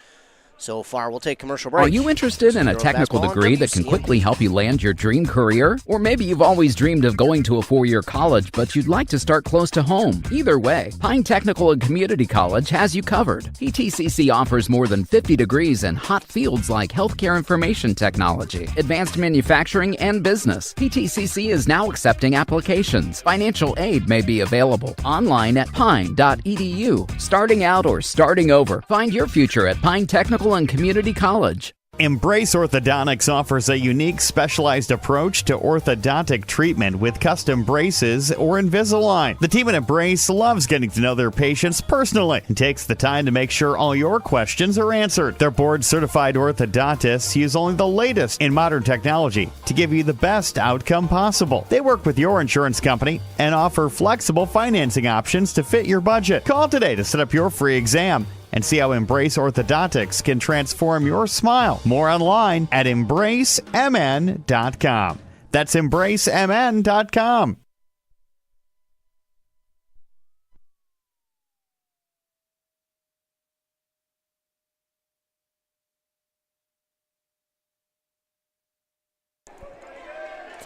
so far. We'll take commercial break.
Are you interested in a technical degree that can quickly help you land your dream career? Or maybe you've always dreamed of going to a 4-year college, but you'd like to start close to home. Either way, Pine Technical and Community College has you covered. PTCC offers more than 50 degrees in hot fields like healthcare information technology, advanced manufacturing, and business. PTCC is now accepting applications. Financial aid may be available online at pine.edu. Starting out or starting over, find your future at Pine Technical and Community College.
Embrace Orthodontics offers a unique specialized approach to orthodontic treatment with custom braces or Invisalign. The team at Embrace loves getting to know their patients personally and takes the time to make sure all your questions are answered. Their board-certified orthodontists use only the latest in modern technology to give you the best outcome possible. They work with your insurance company and offer flexible financing options to fit your budget. Call today to set up your free exam and see how Embrace Orthodontics can transform your smile. More online at embracemn.com. That's embracemn.com.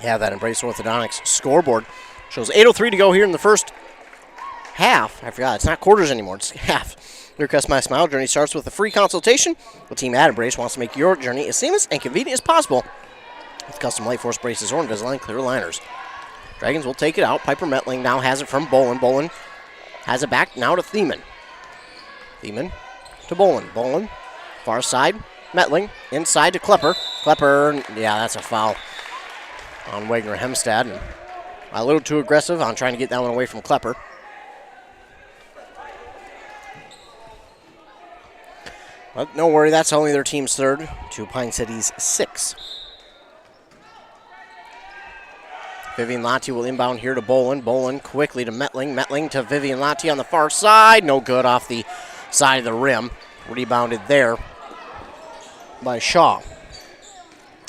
Yeah, that Embrace Orthodontics scoreboard shows 8:03 to go here in the first. half. I forgot, it's not quarters anymore, it's half. Your Customized Smile journey starts with a free consultation. The team at Embrace wants to make your journey as seamless and convenient as possible with custom Light Force braces or Invisalign clear aligners. Dragons will take it out. Piper Metling now has it from Bolin. Bolin has it back now to Thiemann. Thiemann to Bolin. Bolin, far side. Metling inside to Klepper. Klepper, yeah, that's a foul on Wagner Hemstad. And a little too aggressive on trying to get that one away from Klepper. But no worry, that's only their team's third to Pine City's 6. Vivian Lati will inbound here to Bolin. Bolin quickly to Metling. Metling to Vivian Lati on the far side. No good off the side of the rim. Rebounded there by Shaw.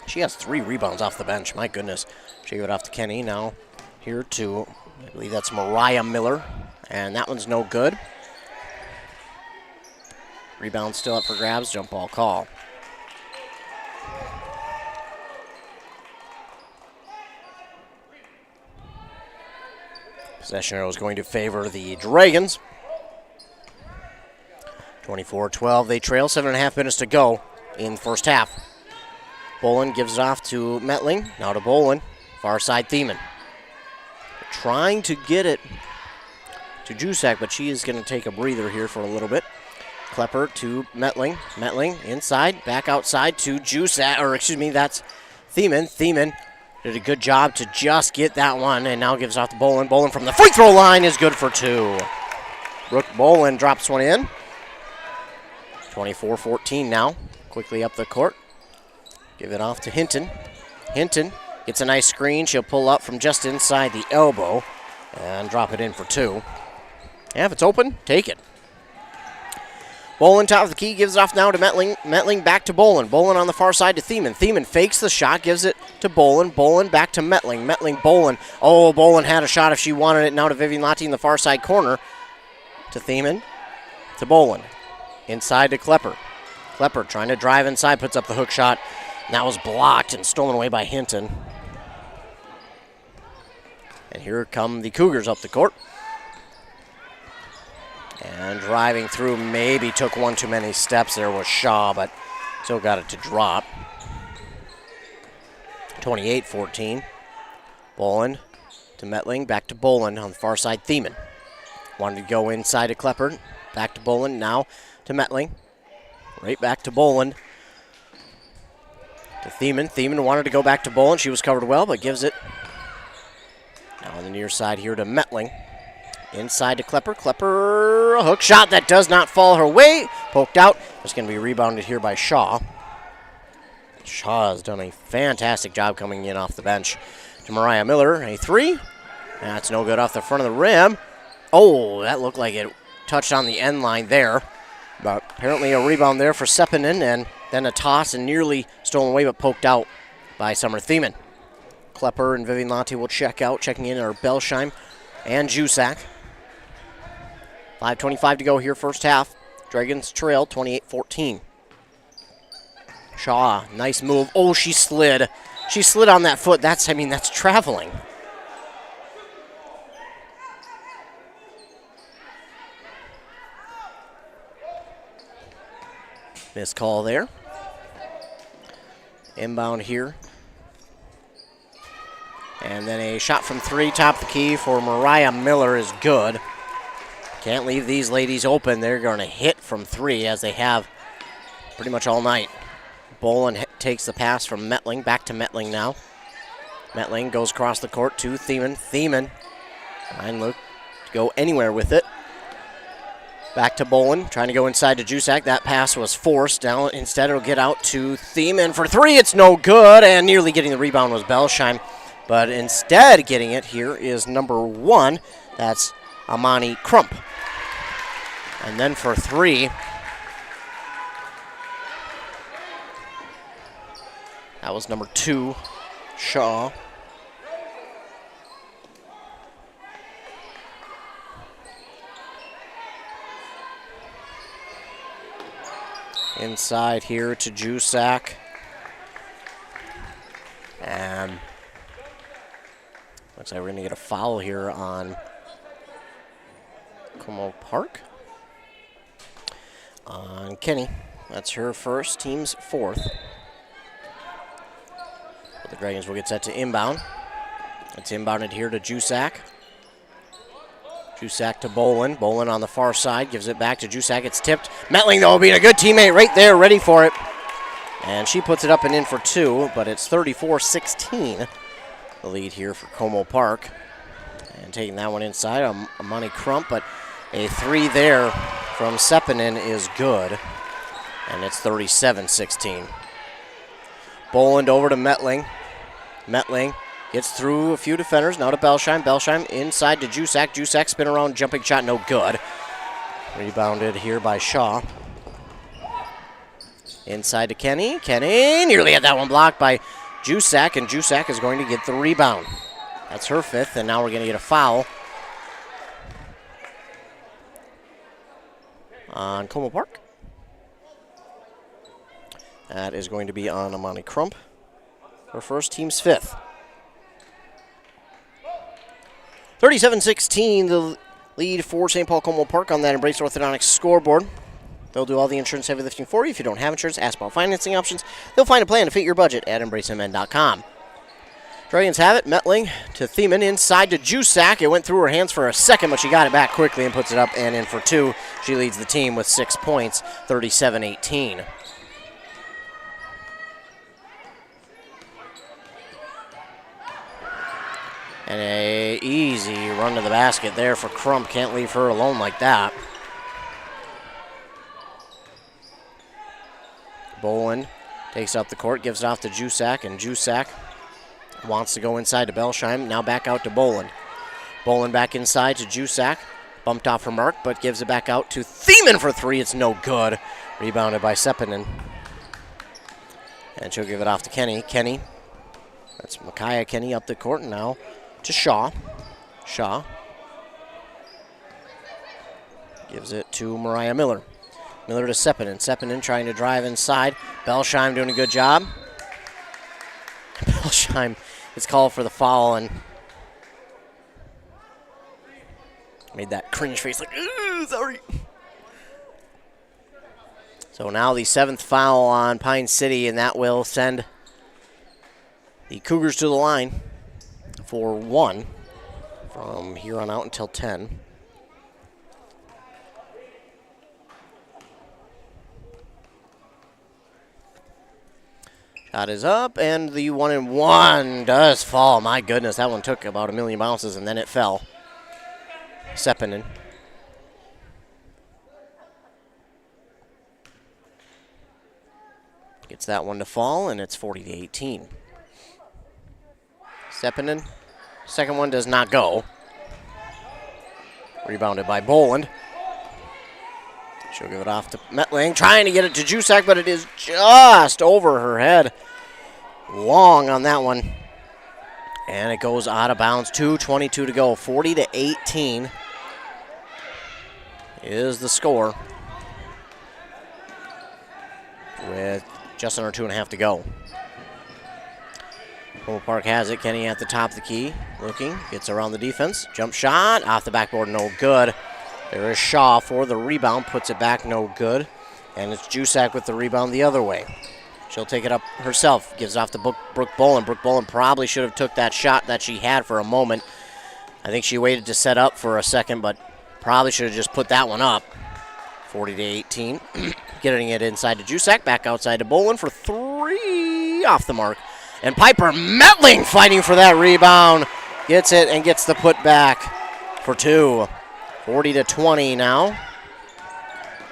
She has 3 rebounds off the bench. My goodness. She gave it off to Kenny. Now here to, I believe that's Mariah Miller. And that one's no good. Rebound still up for grabs. Jump ball call. Possession arrow is going to favor the Dragons. 24-12, they trail. 7.5 minutes to go in the first half. Bolin gives it off to Metling. Now to Bolin. Far side Thiemann. Trying to get it to Jusak, but she is going to take a breather here for a little bit. Klepper to Metling. Metling inside, back outside to Jusak, or excuse me, that's Thiemann. Thiemann did a good job to just get that one, and now gives off to Bolin. Bolin from the free throw line is good for 2. Brooke Bolin drops one in. 24-14 now. Quickly up the court. Give it off to Hinton. Hinton gets a nice screen. She'll pull up from just inside the elbow and drop it in for 2. Yeah, if it's open, take it. Bolin top of the key, gives it off now to Metling. Metling back to Bolin. Bolin on the far side to Thiemann. Thiemann fakes the shot, gives it to Bolin. Bolin back to Metling. Metling, Bolin. Oh, Bolin had a shot if she wanted it. Now to Vivian Lati in the far side corner. To Thiemann. To Bolin. Inside to Klepper. Klepper trying to drive inside, puts up the hook shot. And that was blocked and stolen away by Hinton. And here come the Cougars up the court. And driving through, maybe took one too many steps there was Shaw, but still got it to drop. 28-14. Bolin to Metling, back to Bolin on the far side, Thiemann. Wanted to go inside to Klepper, back to Bolin, now to Metling. Right back to Bolin. To Thiemann. Thiemann wanted to go back to Bolin. She was covered well, but gives it now on the near side here to Metling. Inside to Klepper. Klepper, a hook shot that does not fall her way. Poked out. It's going to be rebounded here by Shaw. Shaw has done a fantastic job coming in off the bench. To Mariah Miller, a 3. That's no good off the front of the rim. Oh, that looked like it touched on the end line there. But apparently a rebound there for Sepinen, and then a toss and nearly stolen away, but poked out by Summer Thiemann. Klepper and Vivian Lati will check out. Checking in are Belsheim and Jusak. 5:25 to go here, first half. Dragons trail 28-14. Shaw, nice move. Oh, she slid. She slid on that foot. That's traveling. Missed call there. Inbound here. And then a shot from 3, top of the key for Mariah Miller is good. Can't leave these ladies open. They're going to hit from 3 as they have pretty much all night. Bolin takes the pass from Metling. Back to Metling now. Metling goes across the court to Thiemann. Thiemann trying to go anywhere with it. Back to Bolin, trying to go inside to Jusak. That pass was forced. Now instead it'll get out to Thiemann for 3. It's no good, and nearly getting the rebound was Belsheim. But instead getting it here is number 1. That's Amani Crump. And then for 3, that was number 2, Shaw. Inside here to Jusak. And looks like we're going to get a foul here on Como Park. On Kenny. That's her first, team's fourth. But the Dragons will get set to inbound. It's inbounded here to Jusak. Jusak to Bolin. Bolin on the far side, gives it back to Jusak. It's tipped. Metling, though, being a good teammate right there, ready for it. And she puts it up and in for two, but it's 34-16. The lead here for Como Park. And taking that one inside, Amani Crump, but a three there from Sepinen is good. And it's 37-16. Boland over to Metling. Metling gets through a few defenders, now to Belsheim. Belsheim inside to Jusak. Jusak spin around, jumping shot, no good. Rebounded here by Shaw. Inside to Kenny. Kenny nearly had that one blocked by Jusak, and Jusak is going to get the rebound. That's her fifth, and now we're going to get a foul on Como Park. That is going to be on Amani Crump. Her first, team's fifth. 37-16, the lead for St. Paul Como Park on that Embrace Orthodontics scoreboard. They'll do all the insurance heavy lifting for you. If you don't have insurance, ask about financing options. They'll find a plan to fit your budget at EmbraceMN.com. Dragons have it. Metling to Thiemann, inside to Jusak. It went through her hands for a second, but she got it back quickly and puts it up and in for two. She leads the team with 6 points, 37-18. And a easy run to the basket there for Crump. Can't leave her alone like that. Boland takes up the court, gives it off to Jusak, and Jusak wants to go inside to Belsheim. Now back out to Boland. Boland back inside to Jusak. Bumped off her mark, but gives it back out to Thiemann for three. It's no good. Rebounded by Sepinen. And she'll give it off to Kenny. Kenny. That's Micaiah Kenny up the court now to Shaw. Shaw gives it to Mariah Miller. Miller to Sepinen. Sepinen trying to drive inside. Belsheim doing a good job. Belsheim is called for the foul and made that cringe face like, sorry. So now the seventh foul on Pine City, and that will send the Cougars to the line for one from here on out until 10. Shot is up, and the 1-and-1 does fall. My goodness, that one took about a million bounces, and then it fell. Sepinen. Gets that one to fall, and it's 40-18. Sepinen. Second one does not go. Rebounded by Boland. She'll give it off to Metling, trying to get it to Jusak, but it is just over her head. Long on that one. And it goes out of bounds. 2:22 to go. 40-18 is the score, with just under 2.5 to go. Como Park has it. Kenny at the top of the key. Looking. Gets around the defense. Jump shot. Off the backboard. No good. There is Shaw for the rebound. Puts it back. No good. And it's Jusak with the rebound the other way. She'll take it up herself. Gives it off to Brooke Boland. Brooke Boland probably should have took that shot that she had for a moment. I think she waited to set up for a second, but probably should have just put that one up. 40-18. Getting it inside to Jusak. Back outside to Boland for three. Off the mark. And Piper Metling fighting for that rebound. Gets it and gets the put back for two. 40-20 now.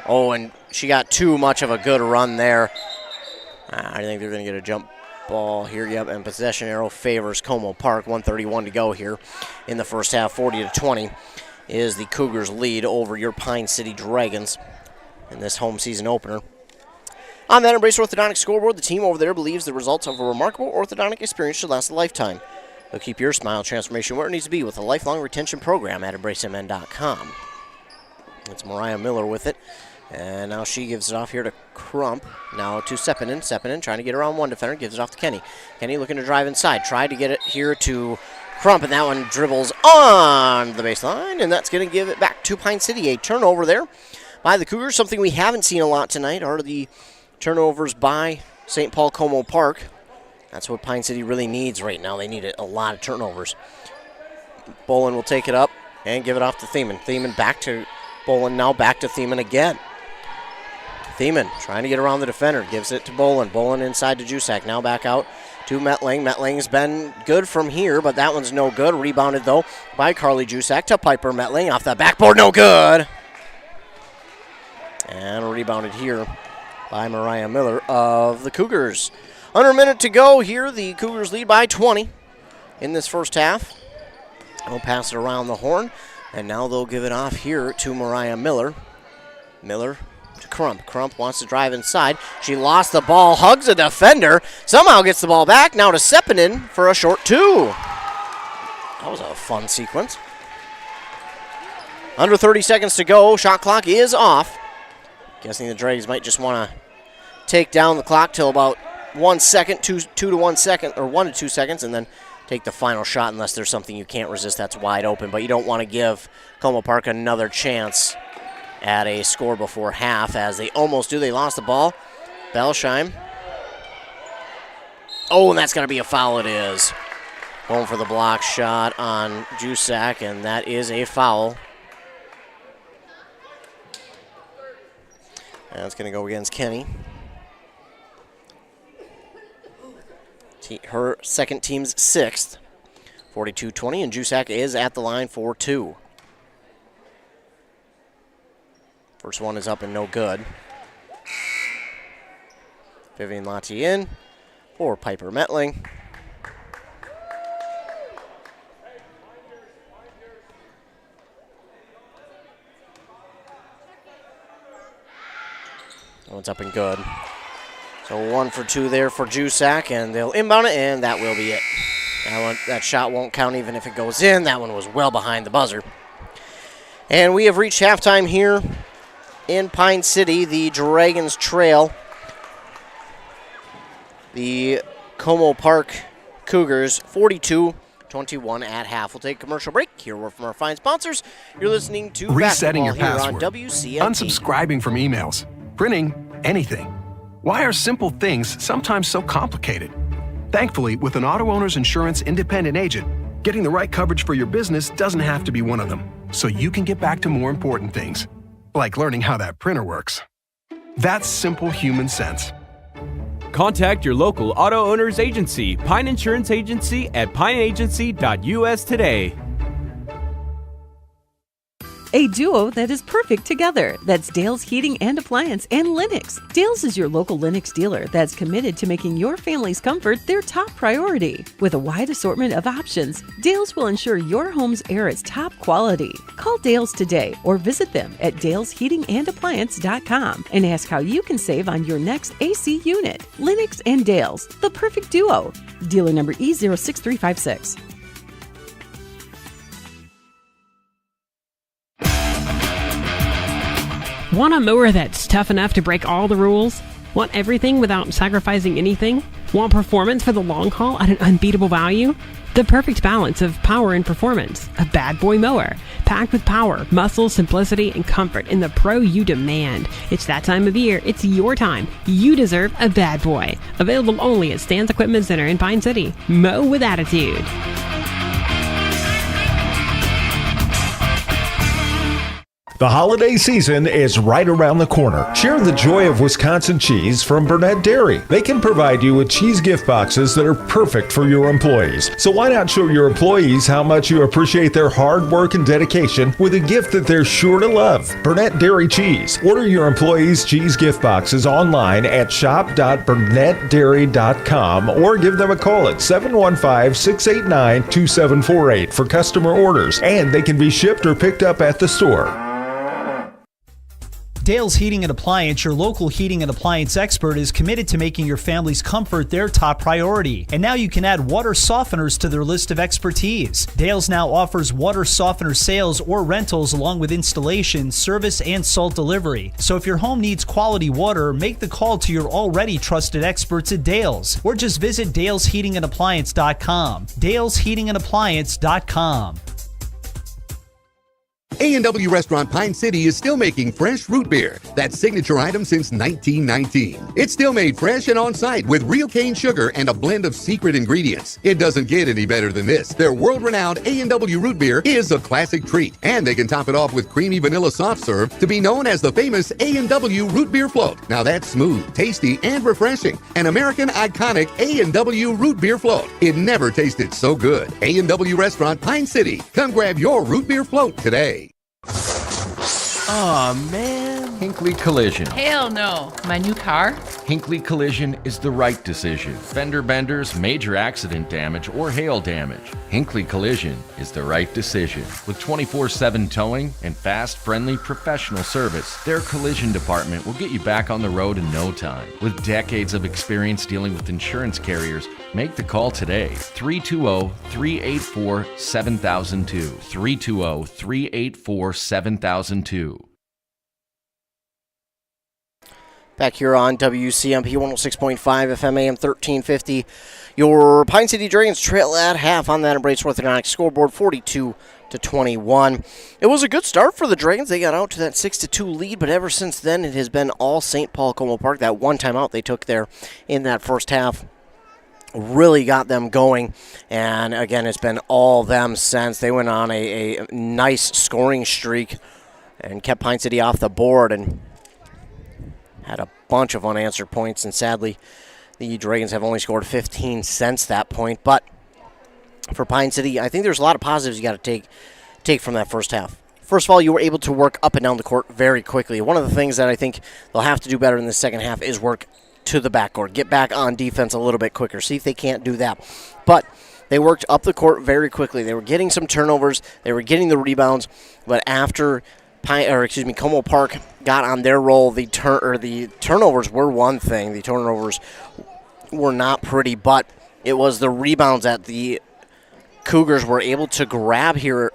Oh, and she got too much of a good run there. I think they're going to get a jump ball here. Yep, and possession arrow favors Como Park. 1:31 to go here in the first half. 40-20 is the Cougars' lead over your Pine City Dragons in this home season opener. On that Embrace Orthodontics scoreboard, the team over there believes the results of a remarkable orthodontic experience should last a lifetime. They'll keep your smile transformation where it needs to be with a lifelong retention program at EmbraceMN.com. It's Mariah Miller with it. And now she gives it off here to Crump. Now to Sepinen. Sepinen trying to get around one defender. Gives it off to Kenny. Kenny looking to drive inside. Tried to get it here to Crump, and that one dribbles on the baseline, and that's going to give it back to Pine City. A turnover there by the Cougars. Something we haven't seen a lot tonight are the turnovers by St. Paul Como Park. That's what Pine City really needs right now. They need a lot of turnovers. Bolin will take it up and give it off to Thiemann. Thiemann back to Bolin, now back to Thiemann again. Thiemann trying to get around the defender, gives it to Bolin. Bolin inside to Jusak, now back out to Metling. Metling's been good from here, but that one's no good. Rebounded, though, by Carly Jusak to Piper Metling. Off the backboard, no good. And rebounded here by Mariah Miller of the Cougars. Under a minute to go here. The Cougars lead by 20 in this first half. They'll pass it around the horn, and now they'll give it off here to Mariah Miller. Miller to Crump. Crump wants to drive inside. She lost the ball, hugs a defender, somehow gets the ball back. Now to Sepinen for a short two. That was a fun sequence. Under 30 seconds to go. Shot clock is off. Guessing the Drags might just want to take down the clock till about 1 second, 2 to 1 second, or 1 to 2 seconds, and then take the final shot unless there's something you can't resist that's wide open. But you don't want to give Como Park another chance at a score before half, as they almost do. They lost the ball. Belsheim. Oh, and that's going to be a foul. It is. Going for the block shot on Jusak, and that is a foul. And it's going to go against Kenny. Her second team's 6th. 42-20, and Jusak is at the line for 2. First one is up and no good. Vivian Latien for Piper Metling. That one's up and good. So 1 for 2 there for Jusak, and they'll inbound it, and that will be it. That shot won't count even if it goes in. That one was well behind the buzzer. And we have reached halftime here in Pine City. The Dragons trail the Como Park Cougars 42-21 at half. We'll take a commercial break. Hear a word from our fine sponsors. You're listening to
Resetting
Basketball
your
here
password,
on WCNT.
unsubscribing from emails, printing anything. Why are simple things sometimes so complicated? Thankfully, with an Auto Owners Insurance independent agent, getting the right coverage for your business doesn't have to be one of them, so you can get back to more important things, like learning how that printer works. That's simple human sense.
Contact your local Auto Owners Agency, Pine Insurance Agency at pineagency.us today.
A duo that is perfect together. That's Dale's Heating and Appliance and Lennox. Dale's is your local Lennox dealer that's committed to making your family's comfort their top priority. With a wide assortment of options, Dale's will ensure your home's air is top quality. Call Dale's today or visit them at dalesheatingandappliance.com and ask how you can save on your next AC unit. Lennox and Dale's, the perfect duo. Dealer number E06356.
Want a mower that's tough enough to break all the rules? Want everything without sacrificing anything? Want performance for the long haul at an unbeatable value? The perfect balance of power and performance. A bad boy mower. Packed with power, muscle, simplicity, and comfort in the pro you demand. It's that time of year. It's your time. You deserve a bad boy. Available only at Stan's Equipment Center in Pine City. Mow with attitude.
The holiday season is right around the corner. Share the joy of Wisconsin cheese from Burnett Dairy. They can provide you with cheese gift boxes that are perfect for your employees. So why not show your employees how much you appreciate their hard work and dedication with a gift that they're sure to love? Burnett Dairy Cheese. Order your employees' cheese gift boxes online at shop.burnettdairy.com or give them a call at 715-689-2748 for customer orders, and they can be shipped or picked up at the store.
Dale's Heating and Appliance, your local heating and appliance expert, is committed to making your family's comfort their top priority. And now you can add water softeners to their list of expertise. Dale's now offers water softener sales or rentals along with installation, service, and salt delivery. So if your home needs quality water, make the call to your already trusted experts at Dale's, or just visit dalesheatingandappliance.com. dalesheatingandappliance.com.
A&W Restaurant Pine City is still making fresh root beer, that signature item since 1919. It's still made fresh and on-site with real cane sugar and a blend of secret ingredients. It doesn't get any better than this. Their world-renowned A&W root beer is a classic treat, and they can top it off with creamy vanilla soft serve to be known as the famous A&W root beer float. Now that's smooth, tasty, and refreshing. An American iconic A&W root beer float. It never tasted so good. A&W Restaurant Pine City. Come grab your root beer float today.
Aw, man. Hinckley Collision.
Hell no. My new car?
Hinckley Collision is the right decision. Fender benders, major accident damage, or hail damage. Hinckley Collision is the right decision. With 24/7 towing and fast, friendly, professional service, their collision department will get you back on the road in no time. With decades of experience dealing with insurance carriers, make the call today. 320-384-7002. 320-384-7002.
Back here on WCMP 106.5 FM AM 1350. Your Pine City Dragons trail at half on that Embrace Orthodontics scoreboard, 42-21. It was a good start for the Dragons. They got out to that 6-2 lead, but ever since then it has been all St. Paul Como Park. That one timeout they took there in that first half really got them going, and again, it's been all them since. They went on a nice scoring streak and kept Pine City off the board and had a bunch of unanswered points, and sadly, the Dragons have only scored 15 since that point. But for Pine City, I think there's a lot of positives you got to take from that first half. First of all, you were able to work up and down the court very quickly. One of the things that I think they'll have to do better in the second half is work to the backcourt, get back on defense a little bit quicker, see if they can't do that. But they worked up the court very quickly. They were getting some turnovers, they were getting the rebounds, but after Como Park got on their roll, the turnovers were one thing. The turnovers were not pretty, but it was the rebounds that the Cougars were able to grab here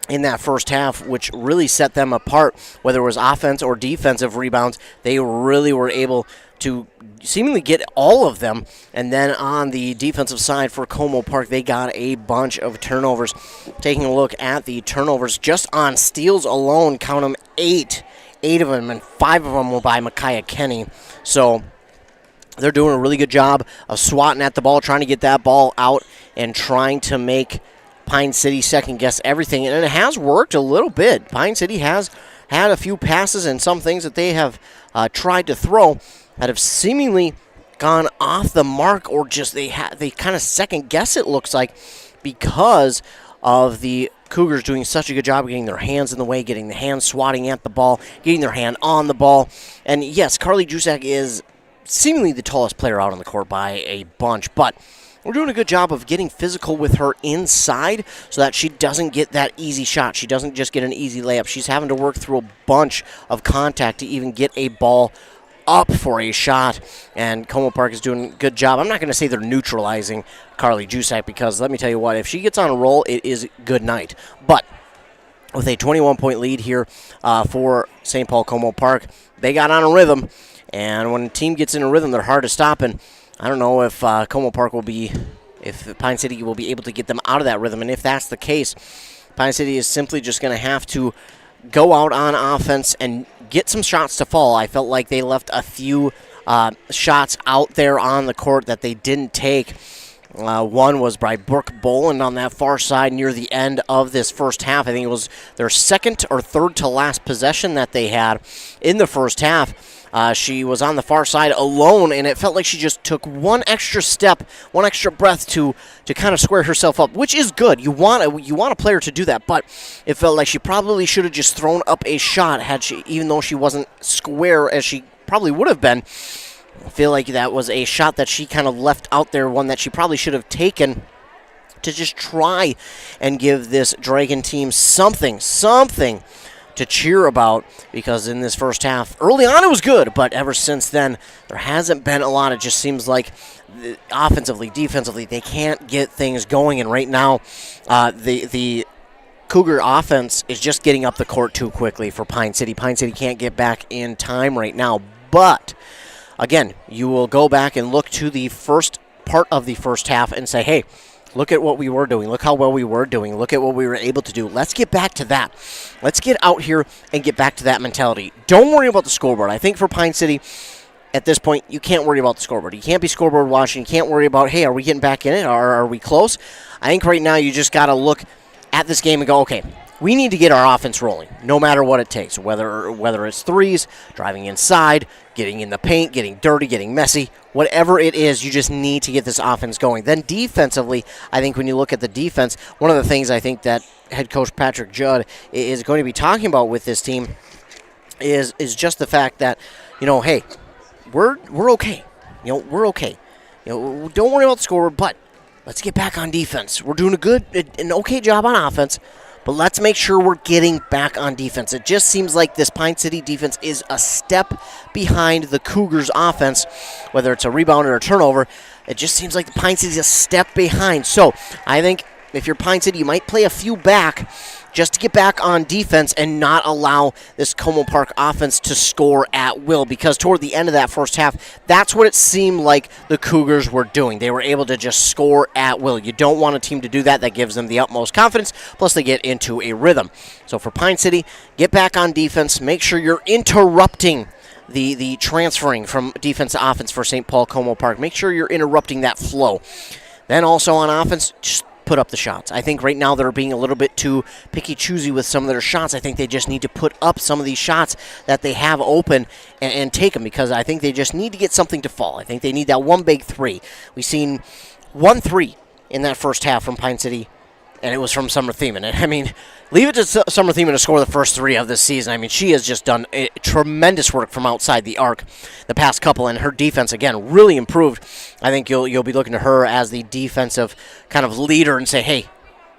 in that first half, which really set them apart. Whether it was offense or defensive rebounds, they really were able to seemingly get all of them. And then on the defensive side for Como Park, they got a bunch of turnovers. Taking a look at the turnovers, just on steals alone, count them, 8 of them, and 5 of them were by Micaiah Kenny. So they're doing a really good job of swatting at the ball, trying to get that ball out and trying to make Pine City second-guess everything. And it has worked a little bit. Pine City has had a few passes and some things that they have tried to throw that have seemingly gone off the mark, or just they kind of second-guess, it looks like, because of the Cougars doing such a good job of getting their hands in the way, getting the hands swatting at the ball, getting their hand on the ball. And yes, Carly Jusak is seemingly the tallest player out on the court by a bunch, but we're doing a good job of getting physical with her inside so that she doesn't get that easy shot. She doesn't just get an easy layup. She's having to work through a bunch of contact to even get a ball up for a shot, and Como Park is doing a good job. I'm not going to say they're neutralizing Carly Jusak, because let me tell you what, if she gets on a roll, it is good night. But with a 21-point lead here for St. Paul Como Park, they got on a rhythm, and when a team gets in a rhythm, they're hard to stop, and I don't know if Como Park if Pine City will be able to get them out of that rhythm, and if that's the case, Pine City is simply just going to have to go out on offense and get some shots to fall. I felt like they left a few shots out there on the court that they didn't take. One was by Brooke Boland on that far side near the end of this first half. I think it was their second or third to last possession that they had in the first half. She was on the far side alone, and it felt like she just took one extra step, one extra breath to kind of square herself up, which is good. You want a player to do that, but it felt like she probably should have just thrown up a shot even though she wasn't square as she probably would have been. I feel like that was a shot that she kind of left out there, one that she probably should have taken to just try and give this Dragon team something to cheer about, because in this first half, early on it was good, but ever since then, there hasn't been a lot. It just seems like offensively, defensively, they can't get things going, and right now, the Cougar offense is just getting up the court too quickly for Pine City. Pine City can't get back in time right now, but again, you will go back and look to the first part of the first half and say, hey, look at what we were doing. Look how well we were doing. Look at what we were able to do. Let's get back to that. Let's get out here and get back to that mentality. Don't worry about the scoreboard. I think for Pine City, at this point, you can't worry about the scoreboard. You can't be scoreboard watching. You can't worry about, hey, are we getting back in it? Or are we close? I think right now you just got to look at this game and go, okay, we need to get our offense rolling, no matter what it takes, whether it's threes, driving inside, getting in the paint, getting dirty, getting messy, whatever it is, you just need to get this offense going. Then defensively, I think when you look at the defense, one of the things I think that head coach Patrick Judd is going to be talking about with this team is just the fact that, hey, we're okay. We're okay. Don't worry about the scoreboard, but let's get back on defense. We're doing an okay job on offense, but let's make sure we're getting back on defense. It just seems like this Pine City defense is a step behind the Cougars offense, whether it's a rebound or a turnover. It just seems like the Pine City's a step behind. So I think if you're Pine City, you might play a few back just to get back on defense and not allow this Como Park offense to score at will, because toward the end of that first half, that's what it seemed like the Cougars were doing. They were able to just score at will. You don't want a team to do that. That gives them the utmost confidence, plus they get into a rhythm. So for Pine City, get back on defense. Make sure you're interrupting the transferring from defense to offense for St. Paul Como Park. Make sure you're interrupting that flow. Then also on offense, just put up the shots. I think right now they're being a little bit too picky-choosy with some of their shots. I think they just need to put up some of these shots that they have open and take them, because I think they just need to get something to fall. I think they need that one big three. We've seen 1 3 in that first half from Pine City, and it was from Summer Thiemann. I mean, leave it to Summer Thiemann to score the first 3 of this season. I mean, she has just done tremendous work from outside the arc the past couple, and her defense, again, really improved. I think you'll be looking to her as the defensive kind of leader and say, hey,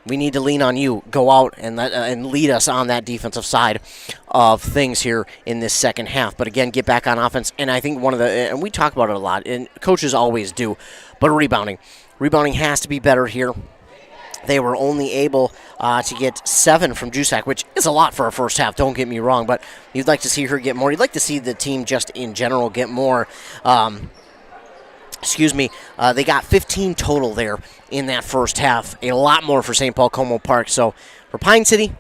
we need to lean on you. Go out and lead us on that defensive side of things here in this second half. But again, get back on offense. And I think and we talk about it a lot, and coaches always do, but rebounding. Rebounding has to be better here. They were only able to get 7 from Jusak, which is a lot for a first half, don't get me wrong, but you'd like to see her get more. You'd like to see the team just in general get more. They got 15 total there in that first half, a lot more for St. Paul Como Park. So for Pine City,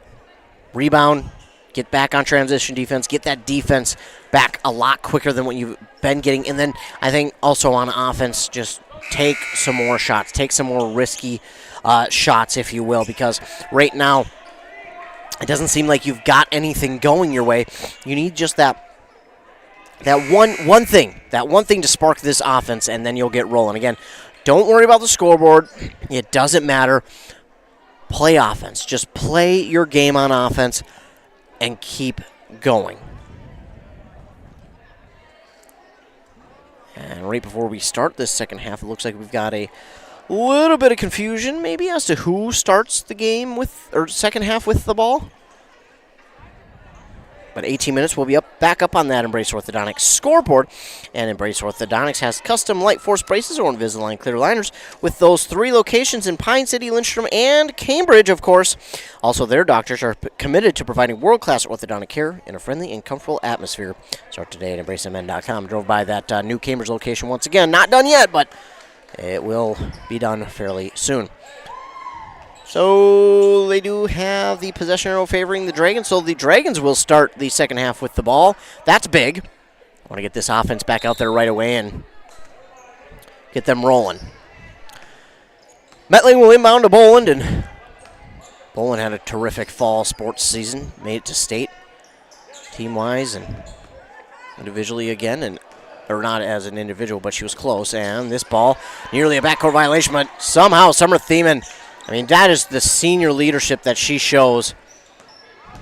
rebound, get back on transition defense, get that defense back a lot quicker than what you've been getting. And then I think also on offense, just take some more shots, take some more risky shots, if you will, because right now it doesn't seem like you've got anything going your way. You need just that one thing to spark this offense, and then you'll get rolling. Again, don't worry about the scoreboard. It doesn't matter. Play offense. Just play your game on offense and keep going. And right before we start this second half, it looks like we've got a little bit of confusion maybe as to who starts the game or second half with the ball. But 18 minutes, we'll be back up on that Embrace Orthodontics scoreboard. And Embrace Orthodontics has custom Light Force braces or Invisalign clear aligners with those 3 locations in Pine City, Lindstrom, and Cambridge, of course. Also, their doctors are committed to providing world-class orthodontic care in a friendly and comfortable atmosphere. Start today at EmbraceMN.com. Drove by that new Cambridge location once again. Not done yet, but it will be done fairly soon. So they do have the possession arrow favoring the Dragons, so the Dragons will start the second half with the ball. That's big. I want to get this offense back out there right away and get them rolling. Metling will inbound to Boland, and Boland had a terrific fall sports season, made it to state team-wise and individually again, or not as an individual, but she was close. And this ball, nearly a backcourt violation, but somehow Summer Thiemann, I mean, that is the senior leadership that she shows,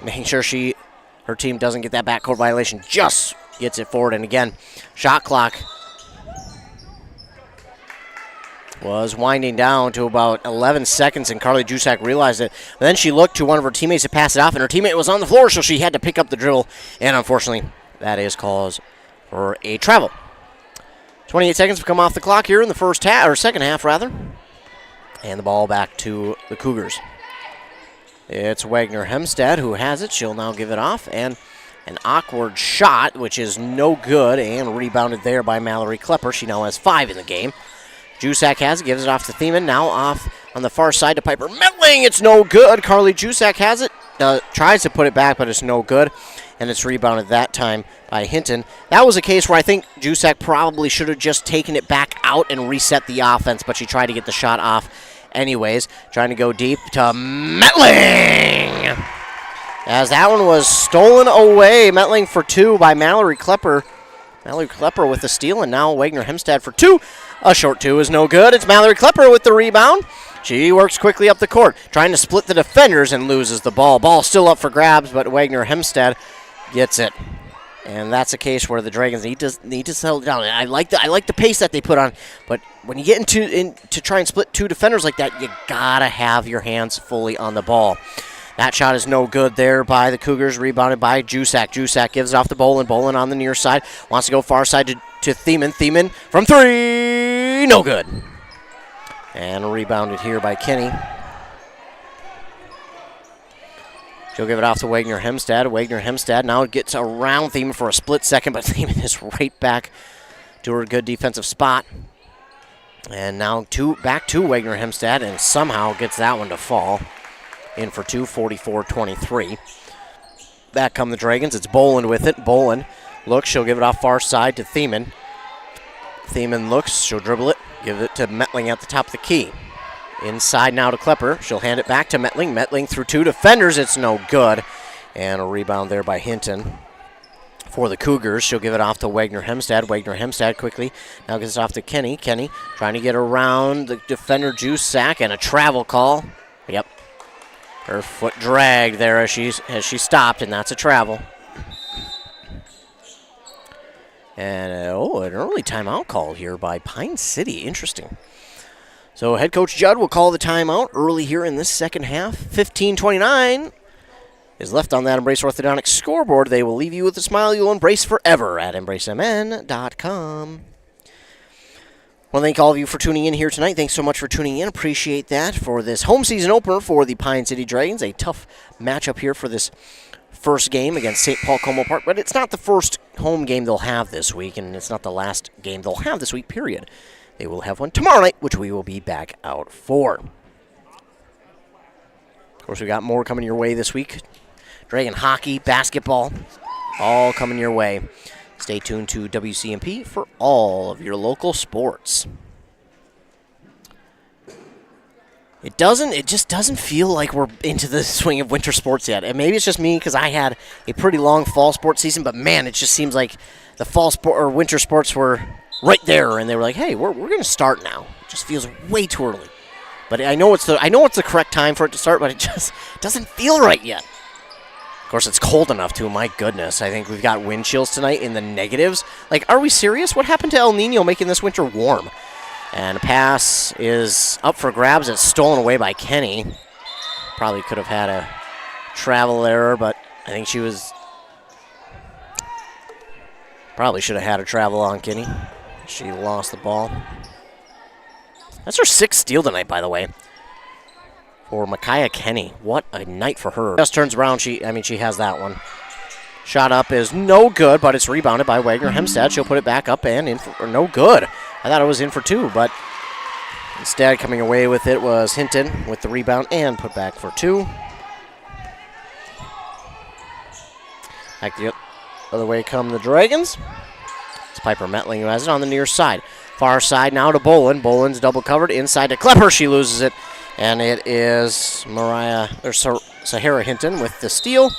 making sure her team doesn't get that backcourt violation, just gets it forward. And again, shot clock was winding down to about 11 seconds, and Carly Jusak realized it. Then she looked to one of her teammates to pass it off, and her teammate was on the floor, so she had to pick up the dribble, and unfortunately, that is cause for a travel. 28 seconds to come off the clock here in the first half, or second half, rather. And the ball back to the Cougars. It's Wagner Hemstad who has it. She'll now give it off, and an awkward shot, which is no good, and rebounded there by Mallory Klepper. She now has 5 in the game. Jusak has it, gives it off to Thiemann. Now off on the far side to Piper Metling. It's no good. Carly Jusak has it. Tries to put it back, but it's no good. And it's rebounded that time by Hinton. That was a case where I think Jusak probably should have just taken it back out and reset the offense, but she tried to get the shot off anyways. Trying to go deep to Metling. As that one was stolen away. Metling for 2 by Mallory Klepper. Mallory Klepper with the steal, and now Wagner Hemstad for 2. A short 2 is no good. It's Mallory Klepper with the rebound. She works quickly up the court, trying to split the defenders and loses the ball. Ball still up for grabs, but Wagner Hemstad gets it. And that's a case where the Dragons need to settle down. I like the pace that they put on, but when you get to try and split 2 defenders like that, you gotta have your hands fully on the ball. That shot is no good there by the Cougars, rebounded by Jusak. Jusak gives it off to Bolin. Bolin on the near side. Wants to go far side to Thiemann. Thiemann from 3. No good. And rebounded here by Kenny. She'll give it off to Wagner Hemstad. Wagner Hemstad now gets around Thiemann for a split second, but Thiemann is right back to her good defensive spot. And now back to Wagner Hemstad, and somehow gets that one to fall. In for 2, 44-23. Back come the Dragons. It's Bolin with it. Bolin looks. She'll give it off far side to Thiemann. Thiemann looks. She'll dribble it. Give it to Metling at the top of the key. Inside now to Klepper. She'll hand it back to Metling. Metling through 2 defenders. It's no good. And a rebound there by Hinton. For the Cougars, she'll give it off to Wagner Hemstad. Wagner Hemstad quickly now gets it off to Kenny. Kenny trying to get around the defender Jusak, and a travel call. Yep. Her foot dragged there as she stopped, and that's a travel. And, an early timeout call here by Pine City. Interesting. So head coach Judd will call the timeout early here in this second half. 15:29 is left on that Embrace Orthodontics scoreboard. They will leave you with a smile you'll embrace forever at EmbraceMN.com. I want to thank all of you for tuning in here tonight. Thanks so much for tuning in. Appreciate that for this home season opener for the Pine City Dragons. A tough matchup here for this first game against St. Paul Como Park, but it's not the first home game they'll have this week, and it's not the last game they'll have this week, period. They will have one tomorrow night, which we will be back out for. Of course, we got more coming your way this week. Dragon hockey, basketball, all coming your way. Stay tuned to WCMP for all of your local sports. It just doesn't feel like we're into the swing of winter sports yet. And maybe it's just me because I had a pretty long fall sports season, but man, it just seems like the fall sport or winter sports were right there, and they were like, "Hey, we're going to start now." It just feels way too early. But I know it's the correct time for it to start, but it just doesn't feel right yet. Of course, it's cold enough, too. My goodness. I think we've got wind chills tonight in the negatives. Like, are we serious? What happened to El Nino making this winter warm? And a pass is up for grabs. It's stolen away by Kenny. Probably could have had a travel error, but I think she was... Probably should have had a travel on Kenny. She lost the ball. That's her 6th steal tonight, by the way. For Micaiah Kenny. What a night for her. Just turns around. She has that one. Shot up is no good, but it's rebounded by Wagner Hemstad. She'll put it back up and in for no good. I thought it was in for 2, but instead coming away with it was Hinton with the rebound and put back for 2. Back the other way come the Dragons. It's Piper Metling who has it on the near side. Far side now to Bolin. Bolin's double covered. Inside to Klepper. She loses it. And it is Sahara Hinton with the steal.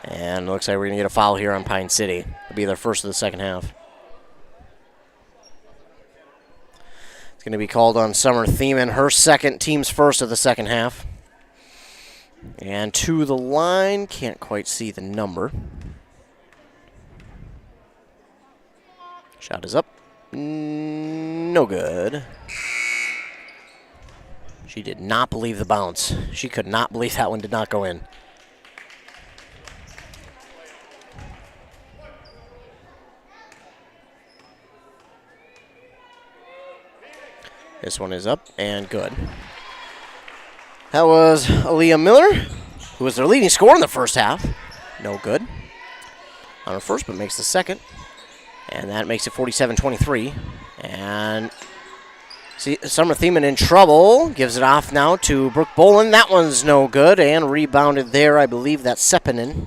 And it looks like we're going to get a foul here on Pine City. It'll be their first of the second half. It's going to be called on Summer Thiemann, her second, team's first of the second half. And to the line, can't quite see the number. Shot is up. No good. She did not believe the bounce. She could not believe that one did not go in. This one is up and good. That was Aaliyah Miller, who was their leading scorer in the first half. No good on her first, but makes the second. And that makes it 47-23. And see, Summer Thiemann in trouble. Gives it off now to Brooke Boland. That one's no good. And rebounded there. I believe that's Seppänen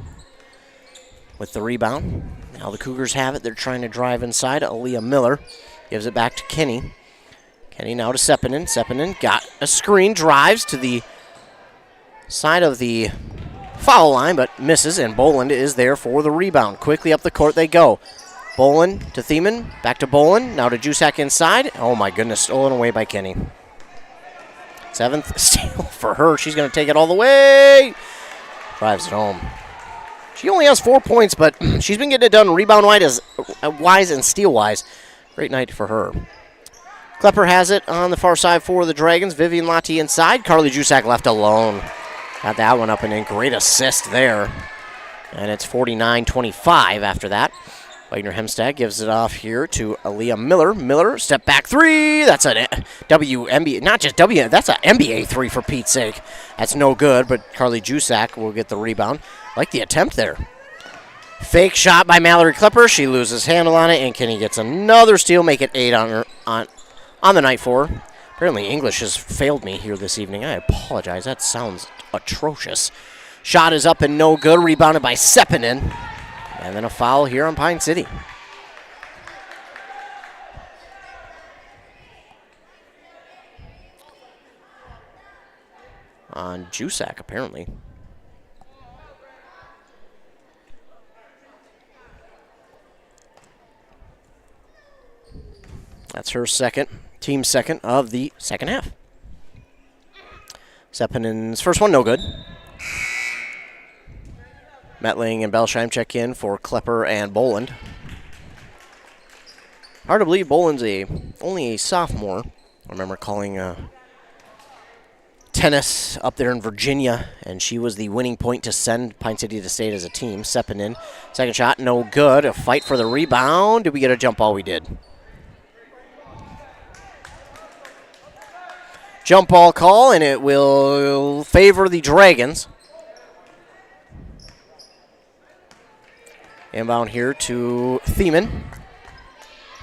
with the rebound. Now the Cougars have it. They're trying to drive inside. Aaliyah Miller gives it back to Kenny. Kenny now to Seppänen. Seppänen got a screen. Drives to the side of the foul line, but misses. And Boland is there for the rebound. Quickly up the court they go. Boland to Thiemann, back to Boland, now to Jusak inside. Oh my goodness, stolen away by Kenny. 7th steal for her. She's going to take it all the way. Drives it home. She only has 4 points, but she's been getting it done rebound-wise and steal-wise. Great night for her. Klepper has it on the far side for the Dragons. Vivian Lati inside. Carly Jusak left alone. Got that one up and in. Great assist there. And it's 49-25 after that. Wagner Hemstad gives it off here to Aaliyah Miller. Miller, step back three. That's a WNBA, not just W, that's an NBA three for Pete's sake. That's no good, but Carly Jusak will get the rebound. Like the attempt there. Fake shot by Mallory Klepper. She loses handle on it, and Kenny gets another steal, make it 8 on the night for her. Apparently English has failed me here this evening. I apologize. That sounds atrocious. Shot is up and no good. Rebounded by Seppänen. And then a foul here on Pine City. On Jusak, apparently. That's her second, team second of the second half. Seppänen's first one, no good. Metling and Belsheim check in for Klepper and Boland. Hard to believe Boland's only a sophomore. I remember calling tennis up there in Virginia, and she was the winning point to send Pine City to state as a team. Seppänen, second shot, no good. A fight for the rebound. Did we get a jump ball? We did. Jump ball call, and it will favor the Dragons. Inbound here to Thiemann.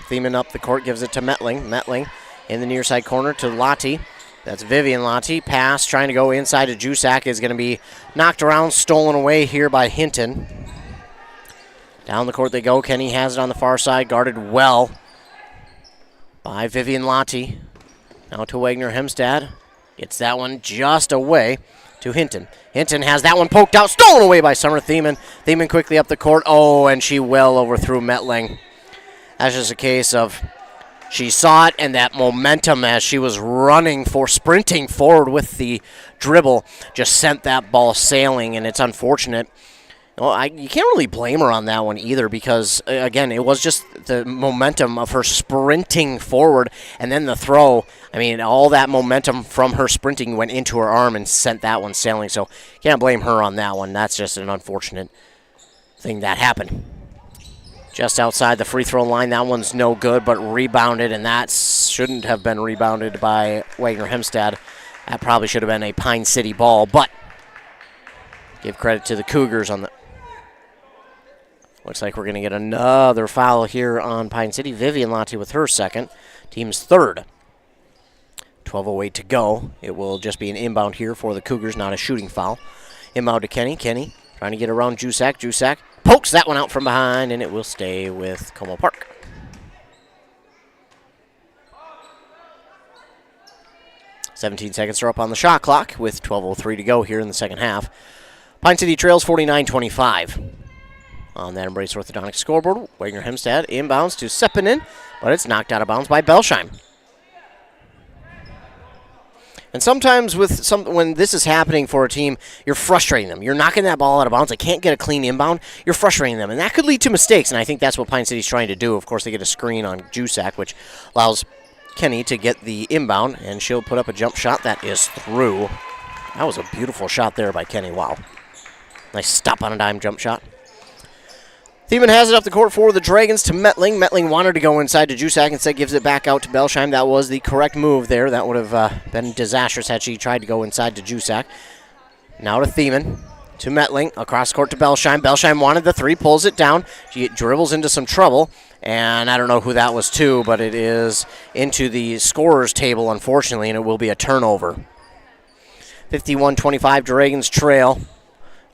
Thiemann up the court, gives it to Metling. Metling in the near side corner to Lati. That's Vivian Lati. Pass, trying to go inside to Jusak, is going to be knocked around, stolen away here by Hinton. Down the court they go. Kenny has it on the far side, guarded well by Vivian Lati. Now to Wagner Hemstad. Gets that one just away to Hinton. Hinton has that one poked out, stolen away by Summer Thiemann. Thiemann quickly up the court. Oh, and she well overthrew Metling. That's just a case of she saw it, and that momentum as she was sprinting forward with the dribble, just sent that ball sailing, and it's unfortunate. Well, you can't really blame her on that one either because, again, it was just the momentum of her sprinting forward and then the throw. I mean, all that momentum from her sprinting went into her arm and sent that one sailing. So can't blame her on that one. That's just an unfortunate thing that happened. Just outside the free throw line, that one's no good, but rebounded, and that shouldn't have been rebounded by Wagner Hemstad. That probably should have been a Pine City ball, but give credit to the Cougars on the... Looks like we're going to get another foul here on Pine City. Vivian Lati with her second. Team's third. 12:08 to go. It will just be an inbound here for the Cougars, not a shooting foul. Inbound to Kenny. Kenny trying to get around Jusak. Jusak pokes that one out from behind, and it will stay with Como Park. "17 seconds are up on the shot clock with 12:03 to go here in the second half. Pine City trails 49-25. On that Embrace Orthodontics scoreboard, Wagner Hemstad inbounds to Seppänen, but it's knocked out of bounds by Belsheim. And sometimes when this is happening for a team, you're frustrating them. You're knocking that ball out of bounds. They can't get a clean inbound. You're frustrating them, and that could lead to mistakes, and I think that's what Pine City's trying to do. Of course, they get a screen on Jusak, which allows Kenny to get the inbound, and she'll put up a jump shot that is through. That was a beautiful shot there by Kenny. Wow. Nice stop on a dime jump shot. Thiemann has it up the court for the Dragons to Metling. Metling wanted to go inside to Jusak, instead gives it back out to Belsheim. That was the correct move there. That would have been disastrous had she tried to go inside to Jusak. Now to Thiemann, to Metling, across court to Belsheim. Belsheim wanted the three, pulls it down. She dribbles into some trouble, and I don't know who that was to, but it is into the scorer's table, unfortunately, and it will be a turnover. 51-25 Dragons trail.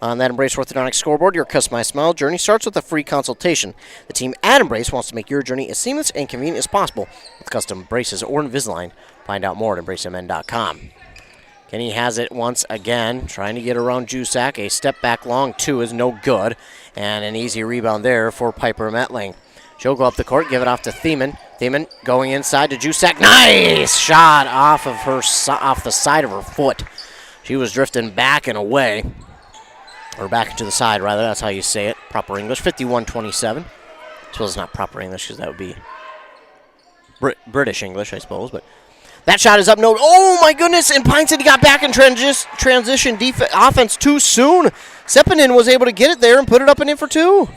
On that Embrace Orthodontics scoreboard, your customized smile journey starts with a free consultation. The team at Embrace wants to make your journey as seamless and convenient as possible with custom braces or Invisalign. Find out more at EmbraceMN.com. Kenny has it once again, trying to get around Jusak. A step back long two is no good, and an easy rebound there for Piper Metling. She'll go up the court, give it off to Thiemann. Thiemann going inside to Jusak. Nice shot off the side of her foot. She was drifting back and away. Or back to the side, rather. That's how you say it. Proper English. 51-27. I suppose it's not proper English because that would be British English, I suppose. But that shot is up. No. Oh, my goodness. And Pine City got back in transition offense too soon. Sepinen was able to get it there and put it up and in for two.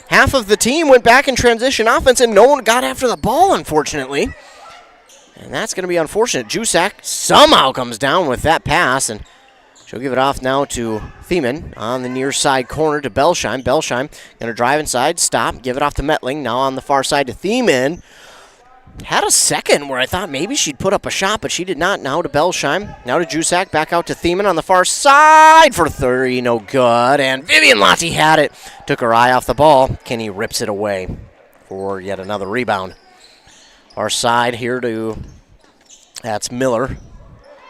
Half of the team went back in transition offense, and no one got after the ball, unfortunately. And that's going to be unfortunate. Jusak somehow comes down with that pass, and she'll give it off now to Thiemann on the near side corner to Belsheim. Belsheim going to drive inside, stop, give it off to Metling. Now on the far side to Thiemann. Had a second where I thought maybe she'd put up a shot, but she did not. Now to Belsheim. Now to Jusak. Back out to Thiemann on the far side for 30. No good. And Vivian Lottie had it. Took her eye off the ball. Kenny rips it away for yet another rebound. Far side here to, that's Miller.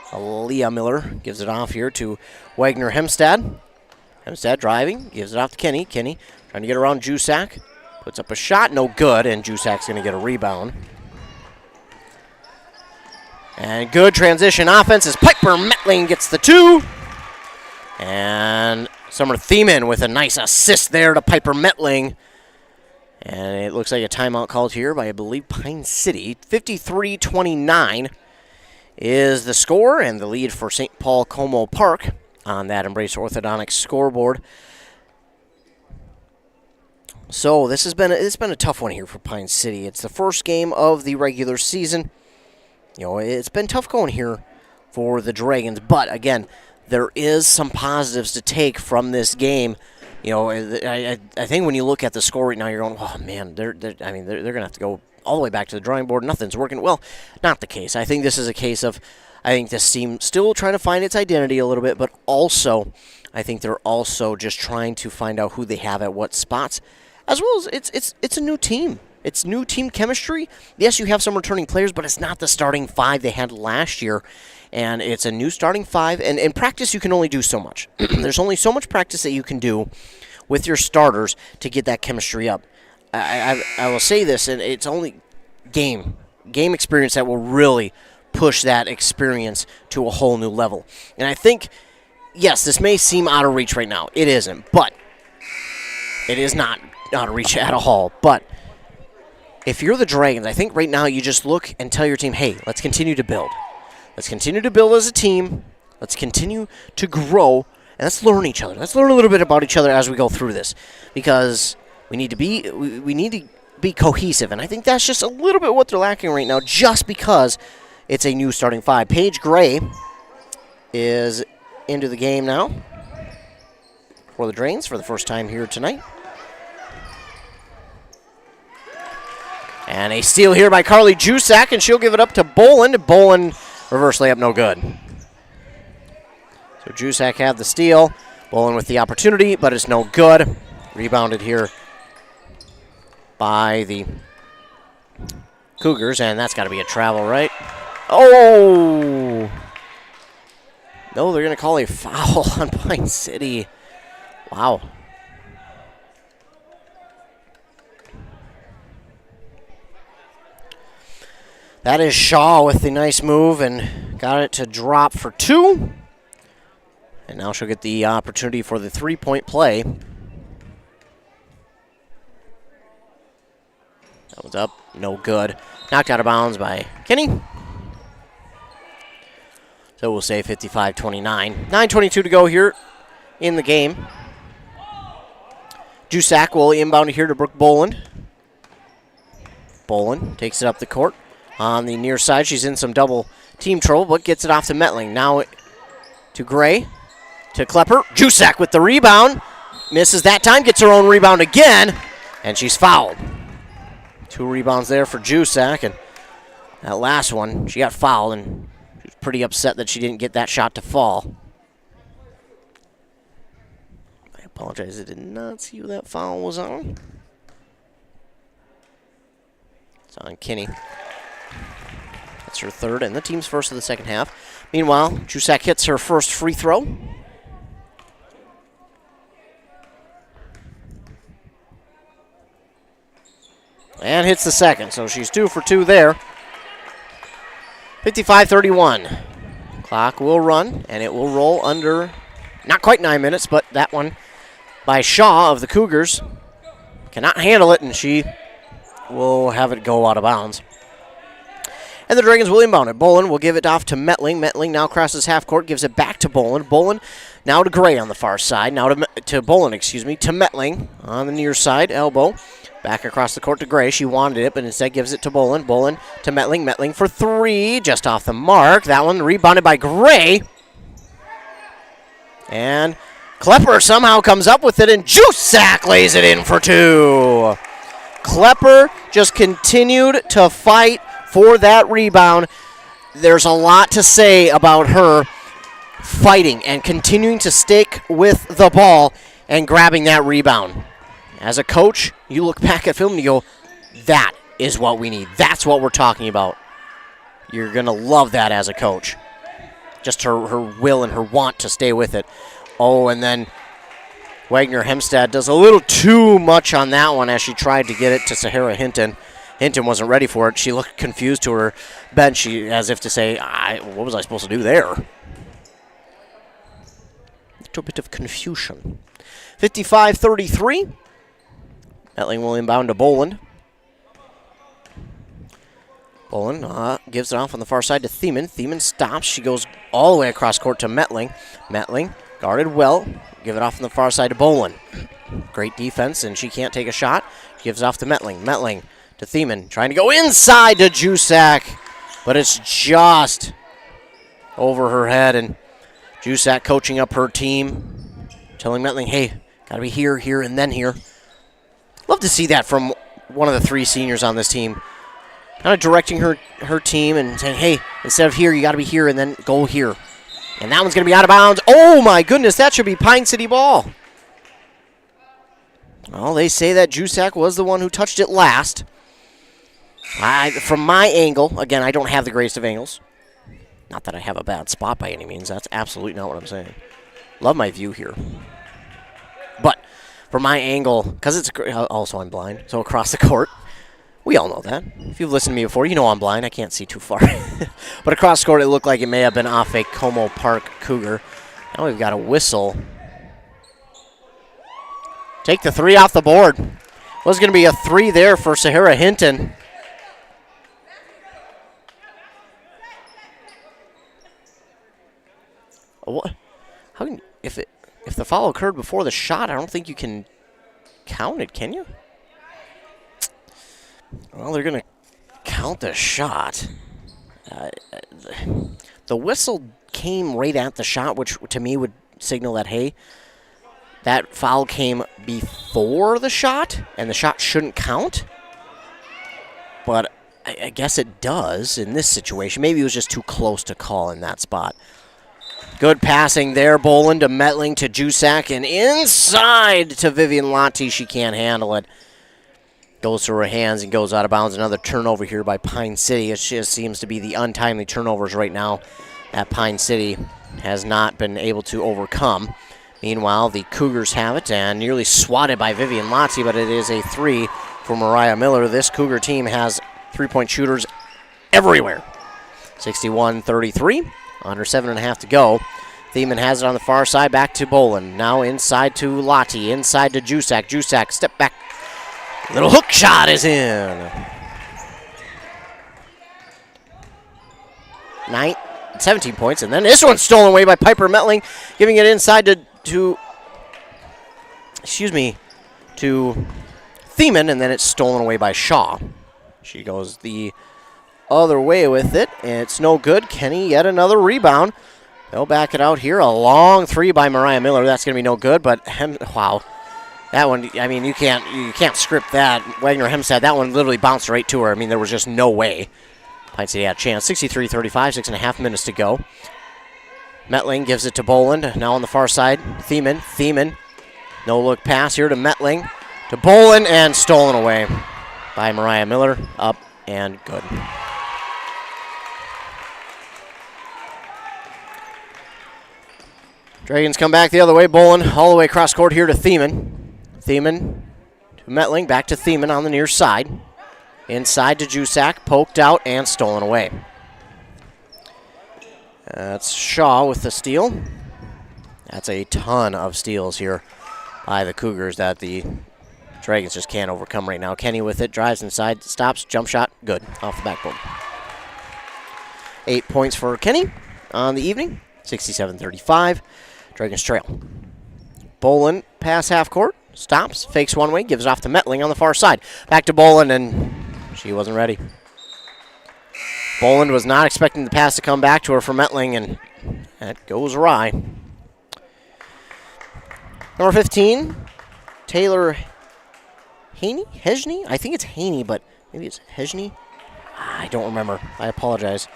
Aaliyah Miller gives it off here to Wagner Hemstad. Hemstad driving, gives it off to Kenny. Kenny trying to get around Jusak. Puts up a shot, no good, and Jusak's going to get a rebound. And good transition offense as Piper Metling gets the two. And Summer Thiemann with a nice assist there to Piper Metling. And it looks like a timeout called here by, I believe, Pine City. 53-29 is the score and the lead for St. Paul Como Park on that Embrace Orthodontics scoreboard. So it's been a tough one here for Pine City. It's the first game of the regular season. You know, it's been tough going here for the Dragons, but again, there is some positives to take from this game. You know, I think when you look at the score right now, you're going, oh man, they're going to have to go all the way back to the drawing board. Nothing's working. Well, not the case. I think this is a case of, I think this team still trying to find its identity a little bit, but also, I think they're also just trying to find out who they have at what spots, as well as it's a new team. It's new team chemistry. Yes, you have some returning players, but it's not the starting five they had last year. And it's a new starting five. And in practice, you can only do so much. There's only so much practice that you can do with your starters to get that chemistry up. I will say this, and it's only game experience that will really push that experience to a whole new level. And I think, yes, this may seem out of reach right now. It isn't, but it is not out of reach at all. But if you're the Dragons, I think right now you just look and tell your team, hey, let's continue to build. Let's continue to build as a team. Let's continue to grow, and let's learn each other. Let's learn a little bit about each other as we go through this, because we need to be cohesive, and I think that's just a little bit what they're lacking right now, just because it's a new starting five. Paige Gray is into the game now for the Dragons for the first time here tonight. And a steal here by Carly Jusak, and she'll give it up to Boland. Boland, reverse layup, no good. So Jusak had the steal. Boland with the opportunity, but it's no good. Rebounded here by the Cougars, and that's got to be a travel, right? Oh! No, they're going to call a foul on Pine City. Wow. That is Shaw with the nice move and got it to drop for 2. And now she'll get the opportunity for the 3-point play. That was up, no good. Knocked out of bounds by Kinney. So we'll say 55-29. 9:22 to go here in the game. Jusak will inbound here to Brooke Boland. Boland takes it up the court. On the near side, she's in some double team trouble, but gets it off to Metling. Now to Gray, to Klepper. Jusak with the rebound. Misses that time, gets her own rebound again, and she's fouled. 2 rebounds there for Jusak, and that last one, she got fouled, and she was pretty upset that she didn't get that shot to fall. I apologize, I did not see who that foul was on. It's on Kinney. That's her 3rd and the team's first of the second half. Meanwhile, Jusak hits her first free throw. And hits the second, so she's 2 for 2 there. 55-31. Clock will run, and it will roll under not quite 9 minutes, but that one by Shaw of the Cougars cannot handle it, and she will have it go out of bounds. And the Dragons will inbound it. Boland will give it off to Metling. Metling now crosses half court, gives it back to Boland. Boland now to Gray on the far side. Now to Boland, to Metling on the near side, elbow. Back across the court to Gray. She wanted it, but instead gives it to Boland. Boland to Metling. Metling for 3, just off the mark. That one rebounded by Gray. And Klepper somehow comes up with it, and Jusak lays it in for 2. Klepper just continued to fight for that rebound. There's a lot to say about her fighting and continuing to stick with the ball and grabbing that rebound. As a coach, you look back at film and you go, that is what we need. That's what we're talking about. You're going to love that as a coach. Just her will and her want to stay with it. Oh, and then Wagner Hempstead does a little too much on that one as she tried to get it to Sahara Hinton. Hinton wasn't ready for it. She looked confused to her bench as if to say, what was I supposed to do there? A little bit of confusion. 55-33. Metling will inbound to Boland. Boland gives it off on the far side to Thiemann. Thiemann stops. She goes all the way across court to Metling. Metling guarded well. Give it off on the far side to Boland. Great defense, and she can't take a shot. Gives it off to Metling. Metling to Thiemann. Trying to go inside to Jusak, but it's just over her head. And Jusak coaching up her team, telling Metling, hey, got to be here, here, and then here. Love to see that from one of the 3 seniors on this team. Kind of directing her team and saying, hey, instead of here, you got to be here and then go here. And that one's going to be out of bounds. Oh, my goodness, that should be Pine City ball. Well, they say that Jusak was the one who touched it last. From my angle, again, I don't have the greatest of angles. Not that I have a bad spot by any means. That's absolutely not what I'm saying. Love my view here. But from my angle, because it's also I'm blind, so across the court, we all know that. If you've listened to me before, you know I'm blind. I can't see too far. But across the court, it looked like it may have been off a Como Park Cougar. Now we've got a whistle. Take the 3 off the board. Was going to be a 3 there for Sahara Hinton. What? How can if the foul occurred before the shot? I don't think you can count it, can you? Well, they're going to count the shot. The whistle came right at the shot, which to me would signal that, hey, that foul came before the shot, and the shot shouldn't count. But I guess it does in this situation. Maybe it was just too close to call in that spot. Good passing there. Boland to Metling to Jusak, and inside to Vivian Lotti. She can't handle it. Goes through her hands and goes out of bounds. Another turnover here by Pine City. It just seems to be the untimely turnovers right now that Pine City has not been able to overcome. Meanwhile, the Cougars have it and nearly swatted by Vivian Lotti, but it is a 3 for Mariah Miller. This Cougar team has 3-point shooters everywhere. 61-33. Under 7.5 to go. Thiemann has it on the far side, back to Bolin. Now inside to Lottie, inside to Jusak. Jusak, step back. Little hook shot is in. 17 points, and then this one's stolen away by Piper Metling, giving it inside to Thiemann, and then it's stolen away by Shaw. She goes the other way with it, and it's no good. Kenny, yet another rebound. They'll back it out here. A long three by Mariah Miller. That's going to be no good, but wow. That one, I mean, you can't script that. Wagner Hempstead, that one literally bounced right to her. I mean, there was just no way. Pine City had a chance. 63-35, 6.5 minutes to go. Metling gives it to Boland. Now on the far side, Thiemann. No look pass here to Metling. To Boland, and stolen away by Mariah Miller. Up and good. Dragons come back the other way. Boland all the way across court here to Thiemann. Thiemann to Metling. Back to Thiemann on the near side. Inside to Jusak. Poked out and stolen away. That's Shaw with the steal. That's a ton of steals here by the Cougars that the Dragons just can't overcome right now. Kenny with it. Drives inside. Stops. Jump shot. Good. Off the backboard. 8 points for Kenny on the evening. 67-35. Dragons trail. Boland pass half court. Stops. Fakes one way. Gives it off to Metling on the far side. Back to Boland, and she wasn't ready. Boland was not expecting the pass to come back to her from Metling, and that goes awry. Number 15, Taylor Hejny? I think it's Haney, but maybe it's Hejny. I don't remember. I apologize.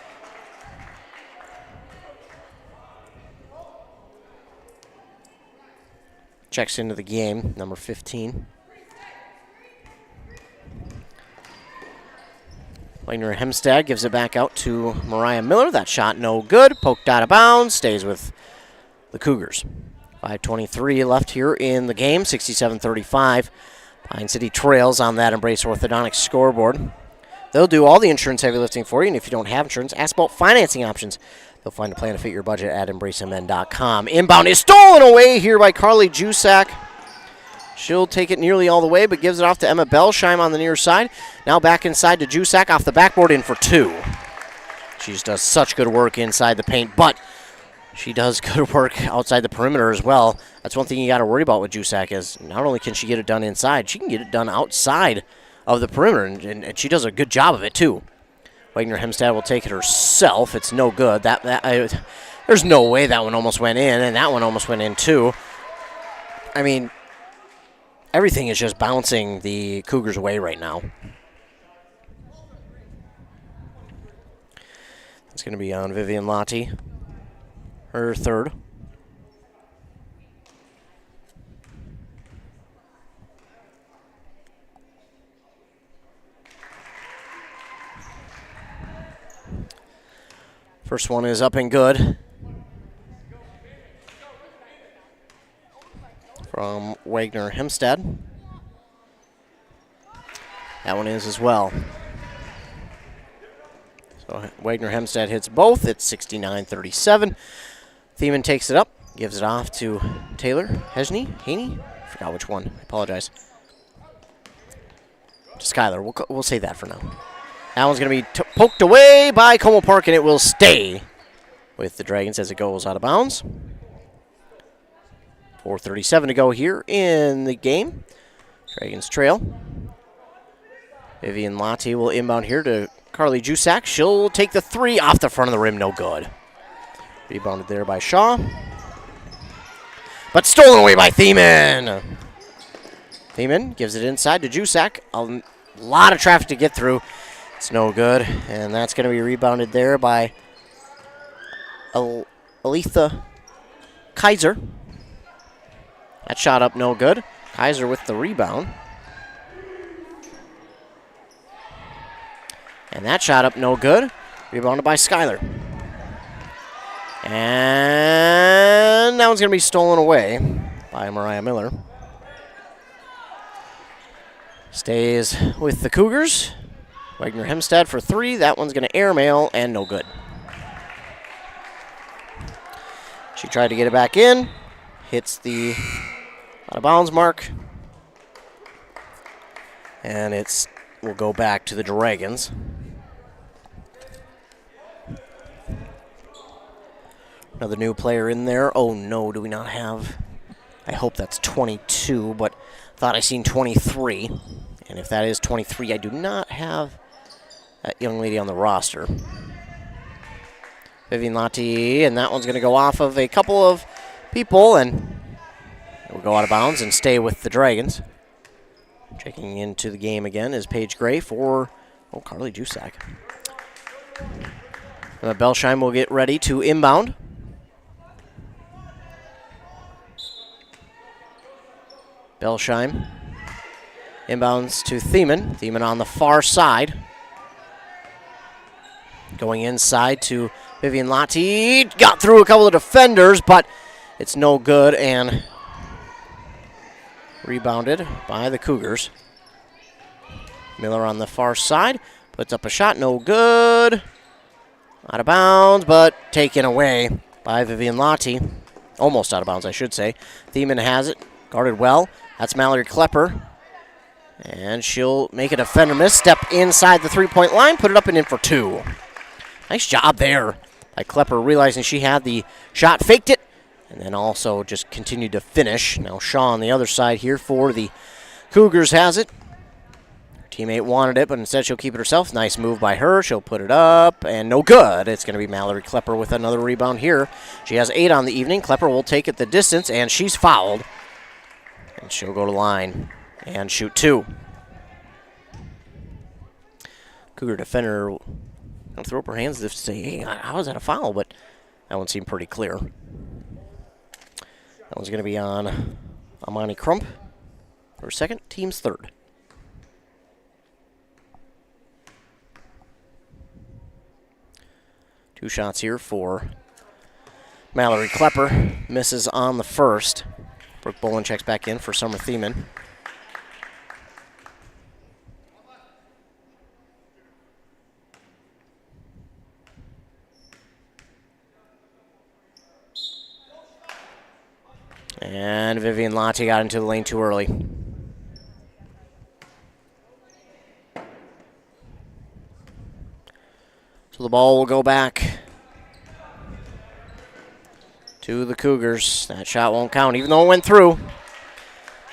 Checks into the game, number 15. Wagner Hempstead gives it back out to Mariah Miller. That shot no good. Poked out of bounds. Stays with the Cougars. 5:23 left here in the game. 67-35. Pine City trails on that Embrace Orthodontics scoreboard. They'll do all the insurance heavy lifting for you, and if you don't have insurance, ask about financing options. They'll find a plan to fit your budget at EmbraceMN.com. Inbound is stolen away here by Carly Jusak. She'll take it nearly all the way, but gives it off to Emma Belsheim on the near side. Now back inside to Jusak off the backboard, in for two. She just does such good work inside the paint, but she does good work outside the perimeter as well. That's one thing you got to worry about with Jusak is not only can she get it done inside, she can get it done outside of the perimeter, and she does a good job of it too. Wagner Hempstead will take it herself. It's no good. There's no way that one almost went in, and that one almost went in too. I mean, everything is just bouncing the Cougars away right now. It's going to be on Vivian Lottie, her third. First one is up and good from Wagner Hempstead. That one is as well. So Wagner Hempstead hits both. It's 69-37. Thiemann takes it up, gives it off to Taylor Haney. I forgot which one. I apologize. To Skylar. We'll say that for now. That one's going to be poked away by Como Park, and it will stay with the Dragons as it goes out of bounds. 4:37 to go here in the game. Dragons trail. Vivian Lottie will inbound here to Carly Jusak. She'll take the three off the front of the rim. No good. Rebounded there by Shaw. But stolen away by Thiemann. Thiemann gives it inside to Jusak. A lot of traffic to get through. It's no good, and that's going to be rebounded there by Aletha Kaiser. That shot up no good. Kaiser with the rebound. And that shot up no good. Rebounded by Skylar. And that one's going to be stolen away by Mariah Miller. Stays with the Cougars. Wagner Hempstead for three. That one's going to airmail and no good. She tried to get it back in. Hits the out of bounds mark. And will go back to the Dragons. Another new player in there. Oh no, do we not have? I hope that's 22, but thought I seen 23. And if that is 23, I do not have that young lady on the roster. Vivian Lati, and that one's going to go off of a couple of people, and it will go out of bounds and stay with the Dragons. Checking into the game again is Paige Gray for Carly Jusak. Belsheim will get ready to inbound. Belsheim inbounds to Thiemann. Thiemann on the far side. Going inside to Vivian Lati. Got through a couple of defenders, but it's no good, and rebounded by the Cougars. Miller on the far side. Puts up a shot. No good. Out of bounds, but taken away by Vivian Lati. Almost out of bounds, I should say. Thiemann has it. Guarded well. That's Mallory Klepper. And she'll make a defender miss. Step inside the three-point line. Put it up and in for two. Nice job there by Klepper, realizing she had the shot. Faked it. And then also just continued to finish. Now Shaw on the other side here for the Cougars has it. Her teammate wanted it, but instead she'll keep it herself. Nice move by her. She'll put it up, and no good. It's going to be Mallory Klepper with another rebound here. She has 8 on the evening. Klepper will take it the distance, and she's fouled. And she'll go to line and shoot 2. Cougar defender will throw up her hands as if to say, hey, how is that a foul? But that one seemed pretty clear. That one's going to be on Amani Crump, her second, team's third. Two shots here for Mallory Klepper. Misses on the first. Brooke Bolin checks back in for Summer Thiemann. And Vivian Lati got into the lane too early. So the ball will go back to the Cougars. That shot won't count, even though it went through.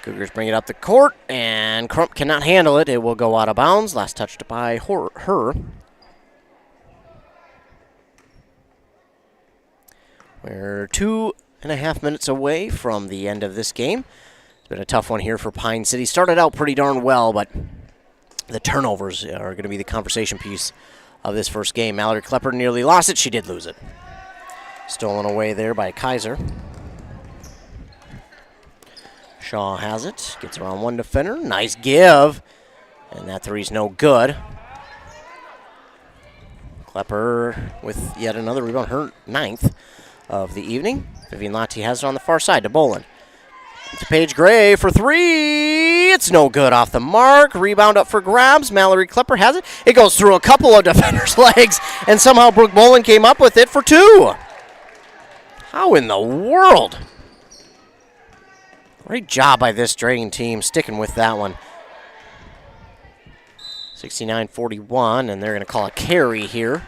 Cougars bring it up the court, and Crump cannot handle it. It will go out of bounds. Last touched by her. We're 2.5 minutes away from the end of this game. It's been a tough one here for Pine City. Started out pretty darn well, but the turnovers are going to be the conversation piece of this first game. Mallory Klepper nearly lost it. She did lose it. Stolen away there by Kaiser. Shaw has it. Gets around one defender. Nice give. And that three's no good. Klepper with yet another rebound. Her 9th of the evening. Vivian Lati has it on the far side to Bolin. To Paige Gray for 3. It's no good off the mark. Rebound up for grabs. Mallory Klepper has it. It goes through a couple of defenders' legs, and somehow Brooke Bolin came up with it for 2. How in the world? Great job by this Dragon team sticking with that one. 69-41, and they're going to call a carry here.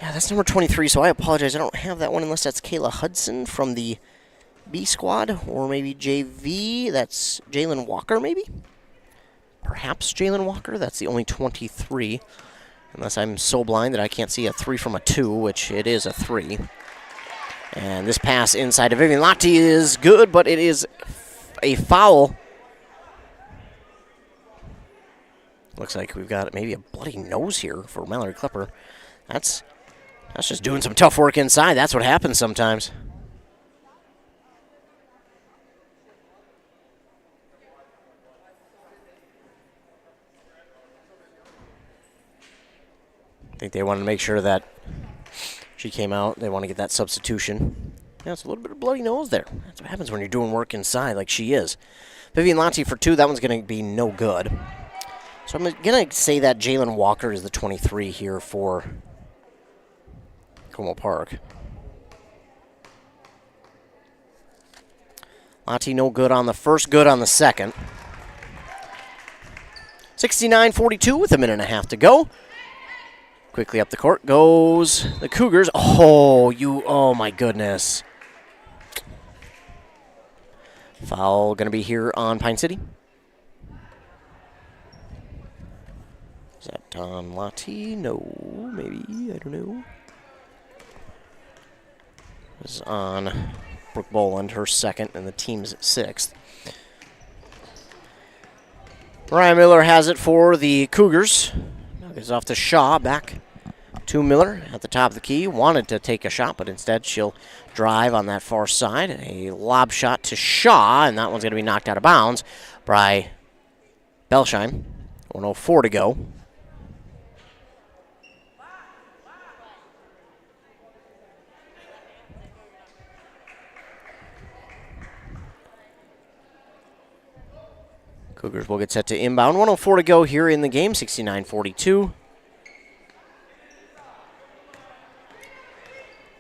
Yeah, that's number 23, so I apologize. I don't have that one unless that's Kayla Hudson from the B squad, or maybe JV. That's Jalen Walker, maybe? Perhaps Jalen Walker. That's the only 23. Unless I'm so blind that I can't see a 3 from a 2, which it is a 3. And this pass inside to Vivian Lati is good, but it is a foul. Looks like we've got maybe a bloody nose here for Mallory Klepper. That's just doing some tough work inside. That's what happens sometimes. I think they wanted to make sure that she came out. They want to get that substitution. Yeah, it's a little bit of bloody nose there. That's what happens when you're doing work inside like she is. Vivian Lati for 2. That one's going to be no good. So I'm going to say that Jalen Walker is the 23 here for Como Park. Lati no good on the first, good on the second. 69-42 with a minute and a half to go. Quickly up the court goes the Cougars. Oh my goodness. Foul going to be here on Pine City. Is that on Lati? No, maybe. I don't know. This is on Brooke Boland, her second, and the team's sixth. Ryan Miller has it for the Cougars. Now gives off to Shaw, back to Miller at the top of the key. Wanted to take a shot, but instead she'll drive on that far side. A lob shot to Shaw, and that one's going to be knocked out of bounds by Belsheim. 1:04 to go. Cougars will get set to inbound. 1:04 to go here in the game, 69-42.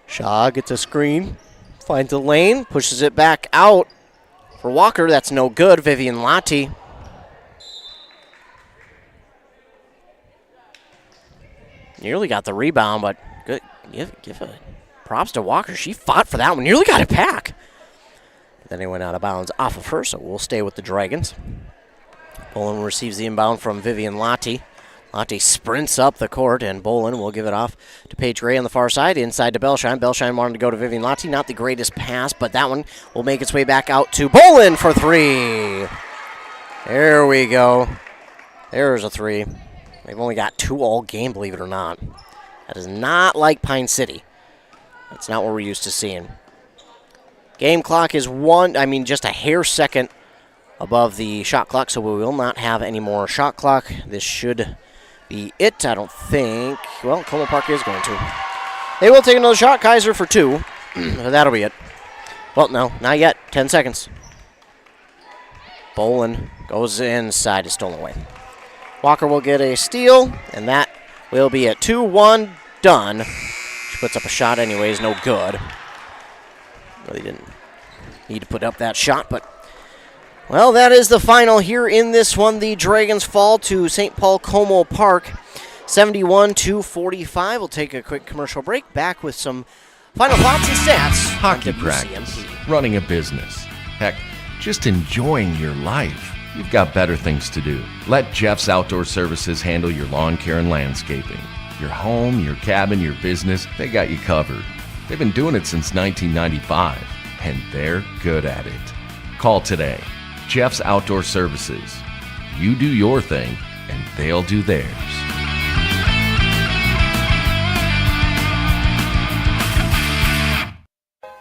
Shaw gets a screen, finds a lane, pushes it back out for Walker. That's no good. Vivian Lati. Nearly got the rebound, but good. Give props to Walker. She fought for that one. Nearly got it back. Then he went out of bounds off of her, so we'll stay with the Dragons. Bolin receives the inbound from Vivian Lati. Lati sprints up the court, and Bolin will give it off to Paige Gray on the far side, inside to Belsheim. Belsheim wanted to go to Vivian Lati. Not the greatest pass, but that one will make its way back out to Bolin for three. There we go. There's a three. They've only got 2 all game, believe it or not. That is not like Pine City. That's not what we're used to seeing. Game clock is just a hair second above the shot clock, so we will not have any more shot clock. This should be it, I don't think. Well, Como Park is going to. They will take another shot. Kaiser for 2. That'll be it. Well, no, not yet. 10 seconds. Bolin goes inside. It's stolen away. Walker will get a steal, and that will be it. 2-1 done. She puts up a shot anyways, no good. Really didn't need to put up that shot, but well, that is the final here in this one. The Dragons fall to St. Paul Como Park, 71-45. We'll take a quick commercial break. Back with some final thoughts and stats.
Hockey practice, running a business, heck, just enjoying your life. You've got better things to do. Let Jeff's Outdoor Services handle your lawn care and landscaping. Your home, your cabin, your business, they got you covered. They've been doing it since 1995, and they're good at it. Call today. Jeff's Outdoor Services. You do your thing, and they'll do theirs.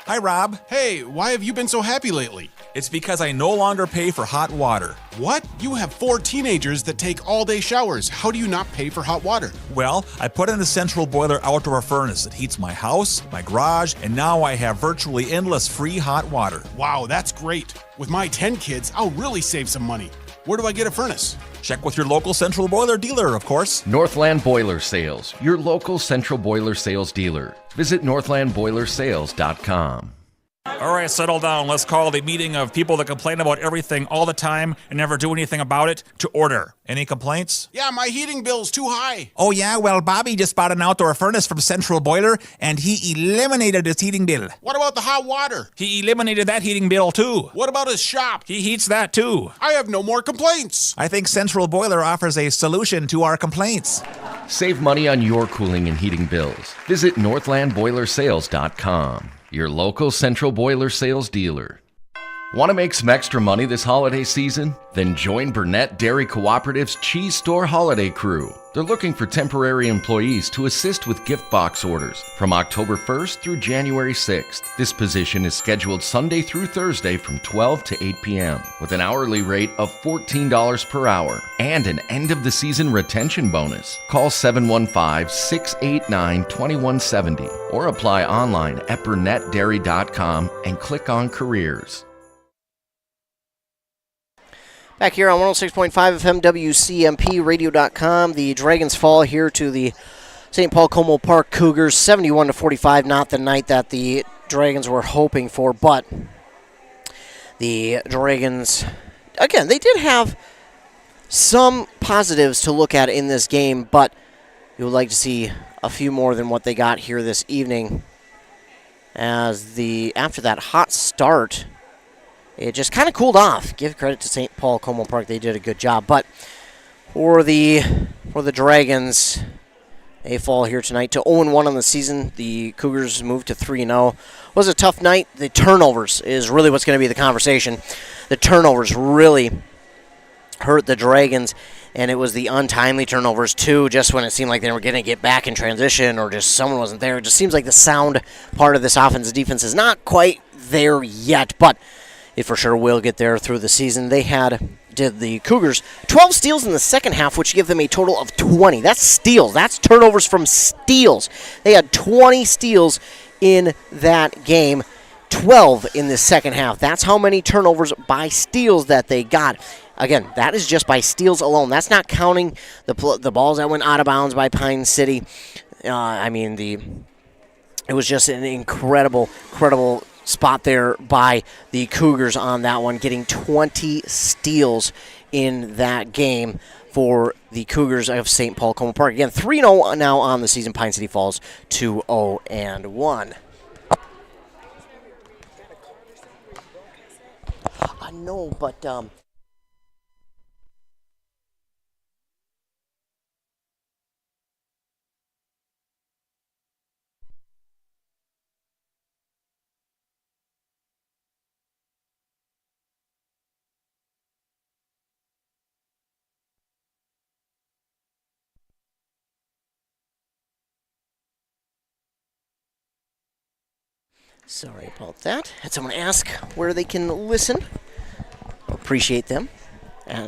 Hi, Rob.
Hey, why have you been so happy lately?
It's because I no longer pay for hot water.
What? You have 4 teenagers that take all-day showers. How do you not pay for hot water?
Well, I put in a central boiler outdoor furnace that heats my house, my garage, and now I have virtually endless free hot water.
Wow, that's great. With my 10 kids, I'll really save some money. Where do I get a furnace?
Check with your local central boiler dealer, of course.
Northland Boiler Sales, your local central boiler sales dealer. Visit northlandboilersales.com.
All right, settle down. Let's call the meeting of people that complain about everything all the time and never do anything about it to order. Any complaints?
Yeah, my heating bill's too high.
Oh, yeah? Well, Bobby just bought an outdoor furnace from Central Boiler, and he eliminated his heating bill.
What about the hot water?
He eliminated that heating bill, too.
What about his shop?
He heats that, too.
I have no more complaints.
I think Central Boiler offers a solution to our complaints.
Save money on your cooling and heating bills. Visit northlandboilersales.com, your local central boiler sales dealer. Want to make some extra money this holiday season? Then join Burnett Dairy Cooperative's Cheese Store Holiday Crew. They're looking for temporary employees to assist with gift box orders from October 1st through January 6th. This position is scheduled Sunday through Thursday from 12 to 8 p.m. with an hourly rate of $14 per hour and an end-of-the-season retention bonus. Call 715-689-2170 or apply online at burnettdairy.com and click on Careers.
Back here on 106.5 FM WCMP Radio.com, the Dragons fall here to the St. Paul Como Park Cougars, 71-45. Not the night that the Dragons were hoping for, but the Dragons, again, they did have some positives to look at in this game, but you would like to see a few more than what they got here this evening. As after that hot start, it just kind of cooled off. Give credit to St. Paul Como Park; they did a good job. But for the Dragons, they fall here tonight to 0-1 on the season. The Cougars moved to 3-0. It was a tough night. The turnovers is really what's going to be the conversation. The turnovers really hurt the Dragons, and it was the untimely turnovers too, just when it seemed like they were going to get back in transition or just someone wasn't there. It just seems like the sound part of this offense and defense is not quite there yet, but it for sure will get there through the season. Did the Cougars 12 steals in the second half, which give them a total of 20. That's steals. That's turnovers from steals. They had 20 steals in that game, 12 in the second half. That's how many turnovers by steals that they got. Again, that is just by steals alone. That's not counting the balls that went out of bounds by Pine City. It was just an incredible spot there by the Cougars on that one, getting 20 steals in that game for the Cougars of St. Paul Como Park. Again, 3-0 now on the season. Pine City falls to 0-1. I know, but sorry about that. Had someone ask where they can listen. Appreciate them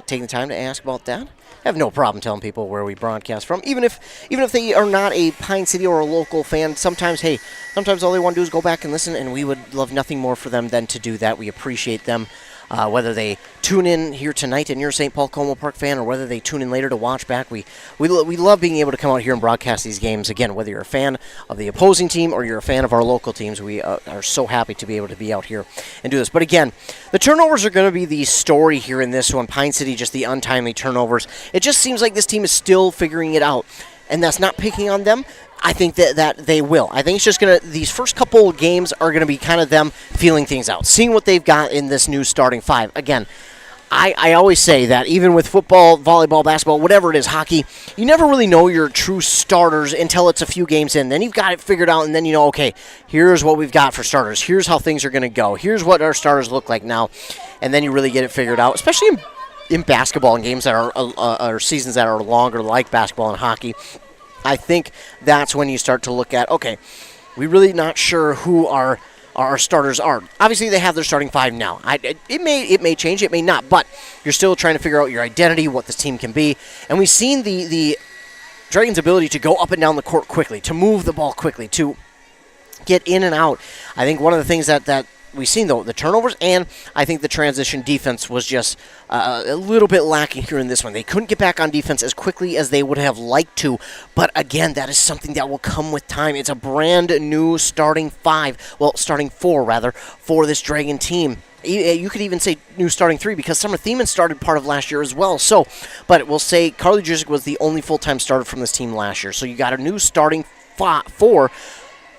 taking the time to ask about that. I have no problem telling people where we broadcast from, even if they are not a Pine City or a local fan. Sometimes all they want to do is go back and listen, and we would love nothing more for them than to do that. We appreciate them. Whether they tune in here tonight and you're a St. Paul Como Park fan, or whether they tune in later to watch back, we love being able to come out here and broadcast these games. Again, whether you're a fan of the opposing team or you're a fan of our local teams, we are so happy to be able to be out here and do this. But again, the turnovers are going to be the story here in this one. Pine City, just the untimely turnovers. It just seems like this team is still figuring it out, and that's not picking on them. I think that they will. I think it's just these first couple of games are going to be kind of them feeling things out, seeing what they've got in this new starting five. Again, I always say that even with football, volleyball, basketball, whatever it is, hockey, you never really know your true starters until it's a few games in. Then you've got it figured out, and then you know, okay, here's what we've got for starters. Here's how things are going to go. Here's what our starters look like now. And then you really get it figured out, especially in basketball and games that are seasons that are longer, like basketball and hockey. I think that's when you start to look at, okay, we're really not sure who our starters are. Obviously, they have their starting five now. It may change, it may not, but you're still trying to figure out your identity, what this team can be. And we've seen the Dragons' ability to go up and down the court quickly, to move the ball quickly, to get in and out. I think one of the things that we've seen, though, the turnovers, and I think the transition defense was just a little bit lacking here in this one. They couldn't get back on defense as quickly as they would have liked to, but again, that is something that will come with time. It's a brand new starting four, for this Dragon team. You could even say new starting three, because Summer Thiemann started part of last year as well. So, but we'll say Carly Jusic was the only full-time starter from this team last year. So you got a new starting four,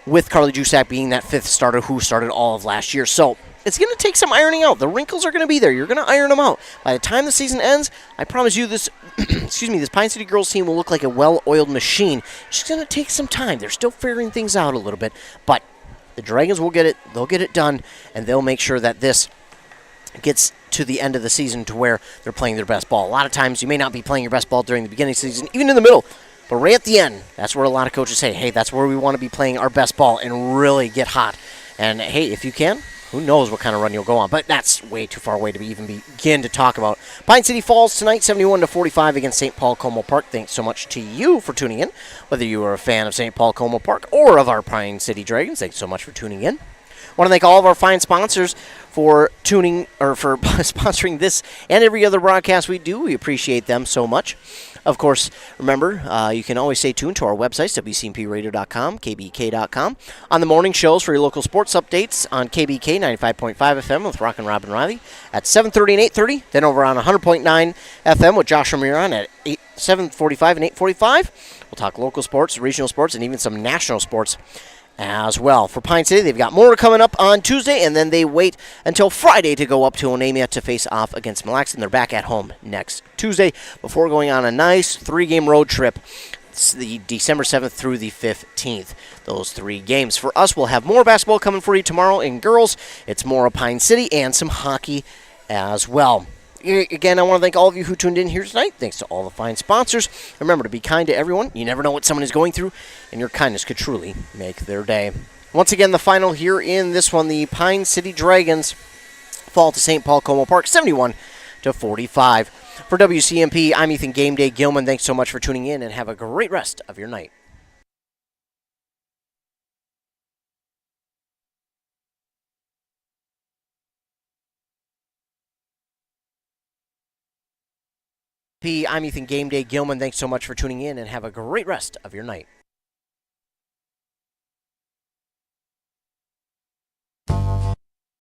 with Carly Jusic being that fifth starter who started all of last year. So it's going to take some ironing out. The wrinkles are going to be there. You're going to iron them out. By the time the season ends, I promise you this this Pine City Girls team will look like a well-oiled machine. It's just going to take some time. They're still figuring things out a little bit. But the Dragons will get it. They'll get it done, and they'll make sure that this gets to the end of the season to where they're playing their best ball. A lot of times you may not be playing your best ball during the beginning of the season, even in the middle. But right at the end, that's where a lot of coaches say, hey, that's where we want to be playing our best ball and really get hot. And, hey, if you can, who knows what kind of run you'll go on. But that's way too far away to even begin to talk about. Pine City falls tonight, 71-45 against St. Paul Como Park. Thanks so much to you for tuning in. Whether you are a fan of St. Paul Como Park or of our Pine City Dragons, thanks so much for tuning in. I want to thank all of our fine sponsors for sponsoring this and every other broadcast we do. We appreciate them so much. Of course, remember, you can always stay tuned to our websites, WCMPradio.com, KBK.com. On the morning shows for your local sports updates on KBK 95.5 FM with Rock and Robin Riley at 7:30 and 8:30. Then over on 100.9 FM with Josh Ramiron at 7:45 and 8:45. We'll talk local sports, regional sports, and even some national sports as well. For Pine City, they've got more coming up on Tuesday, and then they wait until Friday to go up to Onamia to face off against Mille Lacs, and they're back at home next Tuesday before going on a nice 3-game road trip. It's the December 7th through the 15th. Those 3 games. For us, we'll have more basketball coming for you tomorrow in girls. It's more of Pine City and some hockey as well. Again, I want to thank all of you who tuned in here tonight. Thanks to all the fine sponsors. Remember to be kind to everyone. You never know what someone is going through, and your kindness could truly make their day. Once again, the final here in this one, the Pine City Dragons fall to St. Paul Como Park, 71-45. For WCMP, I'm Ethan Game Day Gilman. Thanks so much for tuning in, and have a great rest of your night. I'm Ethan Game Day Gilman. Thanks so much for tuning in, and have a great rest of your night.